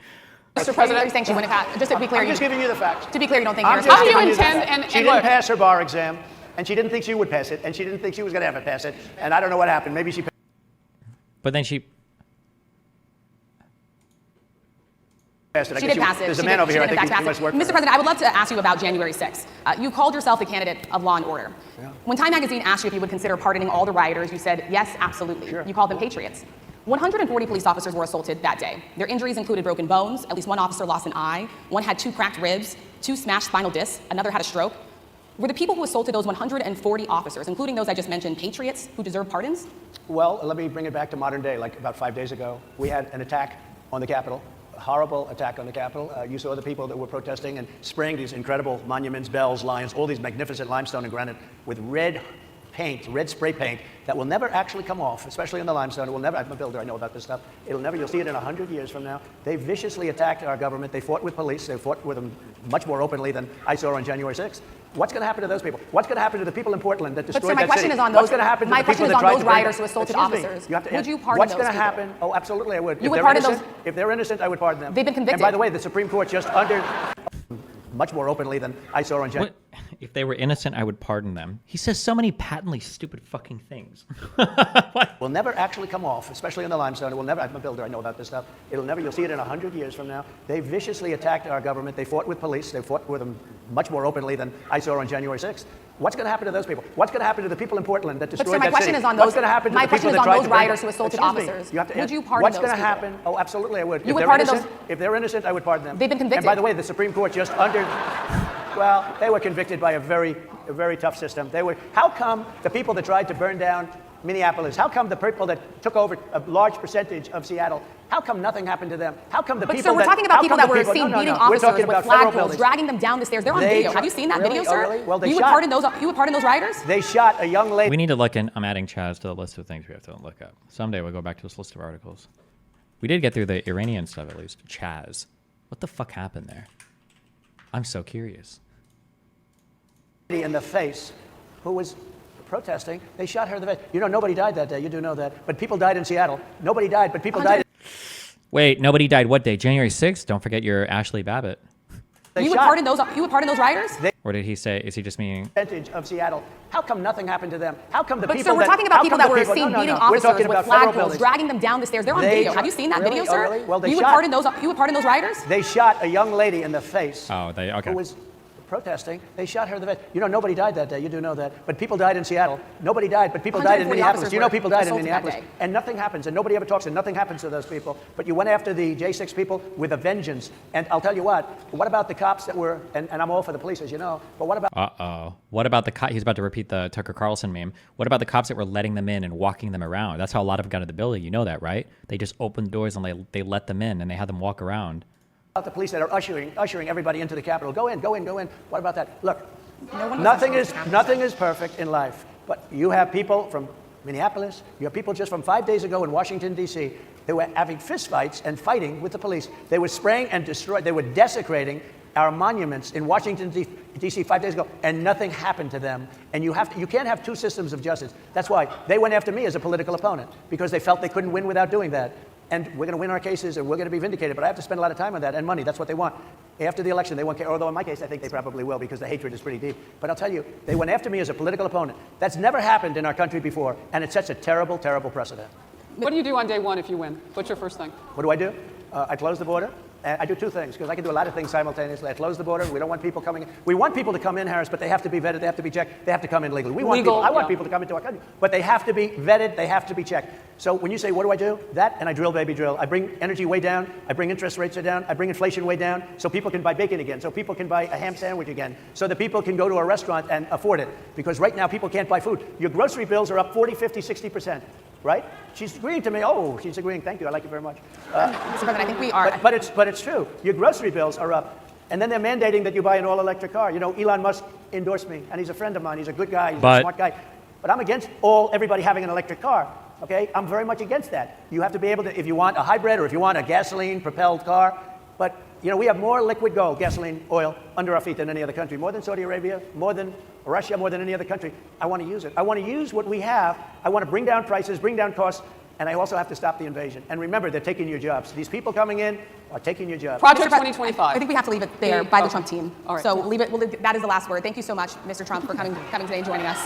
Mr. President, are you saying she wouldn't have passed? Just to be clear, I'm just giving you the facts. To be clear, you don't think How you're... do you intend... She didn't pass her bar exam, and she didn't think she would pass it, and she didn't think she was going to ever pass it, and I don't know what happened. Maybe she... But then she... She did pass it. There's a man over here, I think he must work. Mr. President, I would love to ask you about January 6th. You called yourself the candidate of law and order. Yeah. When Time Magazine asked you if you would consider pardoning all the rioters, you said, yes, absolutely. Sure. You called them patriots. 140 police officers were assaulted that day. Their injuries included broken bones, at least one officer lost an eye, one had 2 cracked ribs, 2 smashed spinal discs, another had a stroke. Were the people who assaulted those 140 officers, including those I just mentioned, patriots who deserve pardons? Well, let me bring it back to modern day. Like about 5 days ago, we had an attack on the Capitol. A horrible attack on the Capitol. You saw the people that were protesting and spraying these incredible monuments, bells, lions, all these magnificent limestone and granite with red paint, red spray paint that will never actually come off, especially in the limestone. It will never, I'm a builder, I know about this stuff. It'll never, you'll see it in 100 years from now. They viciously attacked our government. They fought with police. They fought with them much more openly than I saw on January 6th. What's going to happen to those people? What's going to happen to the people in Portland that destroyed that city? My question is on those. What's going to happen to the people that tried to rioters who assaulted officers. Would you pardon What's those going to people? happen? Oh, absolutely, I would. You would pardon those? If they're innocent, I would pardon them. They've been convicted. And by the way, the Supreme Court just much more openly than I saw on January. If they were innocent, I would pardon them. He says so many patently stupid fucking things. Will never actually come off, especially in the limestone. It will never, I'm a builder, I know about this stuff. It'll never, you'll see it in 100 years from now. They viciously attacked our government. They fought with police. They fought with them much more openly than I saw on January 6th. What's going to happen to those people? What's going to happen to the people in Portland that destroyed that city? What's going to happen to the people that tried to rioters who assaulted officers? Would you pardon What's those going to people? happen? Oh, absolutely, I would. You would pardon those? If they're innocent, I would pardon them. They've been convicted. And by the way, the Supreme Court just well, they were convicted by a very tough system. How come the people that tried to burn down Minneapolis? How come the people that took over a large percentage of Seattle, how come nothing happened to them? How come the But people sir, we're talking about people that were seen beating We're officers talking with about federal flagpoles, buildings. dragging them down the stairs. They're on video. Have you seen that Really? video, sir? Oh, really? Well, they you would shot. pardon those? You would pardon those rioters? They shot a young lady. We need to look in. I'm adding Chaz to the list of things we have to look up. Someday we'll go back to this list of articles. We did get through the Iranian stuff at least. Chaz. What the fuck happened there? I'm so curious. In the face who was protesting. They shot her in the face. You know, nobody died that day. You do know that. But people died in Seattle. Nobody died, but people died. Wait, nobody died what day? January 6th? Don't forget your Ashley Babbitt. You would pardon those rioters? Or did he say, is he just meaning... Percentage of Seattle. How come nothing happened to them? How come the But people sir, we're talking about people that were seen beating We're officers talking with about federal flagpoles, buildings. dragging them down the stairs. They're on They video. shot- Have you seen that really? video, Oh, sir? really? Well, they you would shot- pardon those rioters? They shot a young lady in the face. Oh, they... Okay. Who was protesting. They shot her in the face. You know, nobody died that day. You do know that. But people died in Seattle. Nobody died, but people died in 140 Minneapolis. officers You know, were people died in assaulted that Minneapolis. day. And nothing happens, and nobody ever talks, and nothing happens to those people. But you went after the J6 people with a vengeance. And I'll tell you what about the cops that were, and I'm all for the police, as you know, but what about... Uh-oh. What about the cop? He's about to repeat the Tucker Carlson meme. What about the cops that were letting them in and walking them around? That's how a lot of them got into the building. You know that, right? They just opened the doors and they let them in, and they had them walk around. About the police that are ushering everybody into the Capitol. Go in, go in, go in. What about that? Look, nothing is perfect in life, but you have people from Minneapolis, you have people just from 5 days ago in Washington, D.C., they were having fistfights and fighting with the police. They were spraying and destroying, they were desecrating our monuments in Washington, D.C. 5 days ago, and nothing happened to them. And you can't have two systems of justice. That's why they went after me as a political opponent, because they felt they couldn't win without doing that. And we're going to win our cases, and we're going to be vindicated. But I have to spend a lot of time on that, and money. That's what they want. After the election, they won't care. Although in my case, I think they probably will, because the hatred is pretty deep. But I'll tell you, they went after me as a political opponent. That's never happened in our country before, and it sets a terrible, terrible precedent. What do you do on day one if you win? What's your first thing? What do? I close the border. I do two things, because I can do a lot of things simultaneously. I close the border. We don't want people coming in. We want people to come in, Harris, but they have to be vetted. They have to be checked. They have to come in legally. I want people to come into our country, but they have to be vetted. They have to be checked. So when you say, what do? That, and I drill, baby, drill. I bring energy way down. I bring interest rates down. I bring inflation way down, so people can buy bacon again, so people can buy a ham sandwich again, so that people can go to a restaurant and afford it. Because right now, people can't buy food. Your grocery bills are up 40, 50, 60%. Right? She's agreeing to me. Oh, she's agreeing. Thank you. I like it very much. Mr. President, I think we are. But it's true. Your grocery bills are up. And then they're mandating that you buy an all-electric car. You know, Elon Musk endorsed me, and he's a friend of mine. He's a good guy. He's a smart guy. But I'm against everybody having an electric car. Okay? I'm very much against that. You have to be able to, if you want a hybrid or if you want a gasoline-propelled car. But, you know, we have more liquid gold, gasoline, oil, under our feet than any other country. More than Saudi Arabia, more than Russia, more than any other country. I want to use it. I want to use what we have. I want to bring down prices, bring down costs, and I also have to stop the invasion. And remember, they're taking your jobs. These people coming in are taking your jobs. Project 2025. I think we have to leave it there by the Trump team. All right. So that is the last word. Thank you so much, Mr. Trump, for coming today and joining us.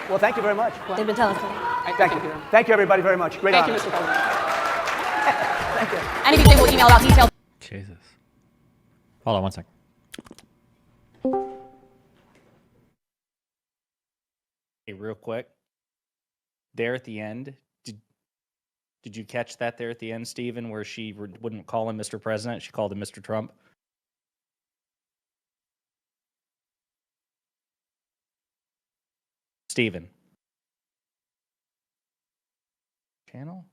Well, thank you very much. They've been telling us. Thank you. Thank you, everybody, very much. Great Thank honor. you, Mr. President. Thank you. Anything we'll email about details. Jesus. Hold on one second. Hey, real quick. There at the end, did you catch that there at the end, Stephen, where she wouldn't call him Mr. President? She called him Mr. Trump. Stephen. Channel?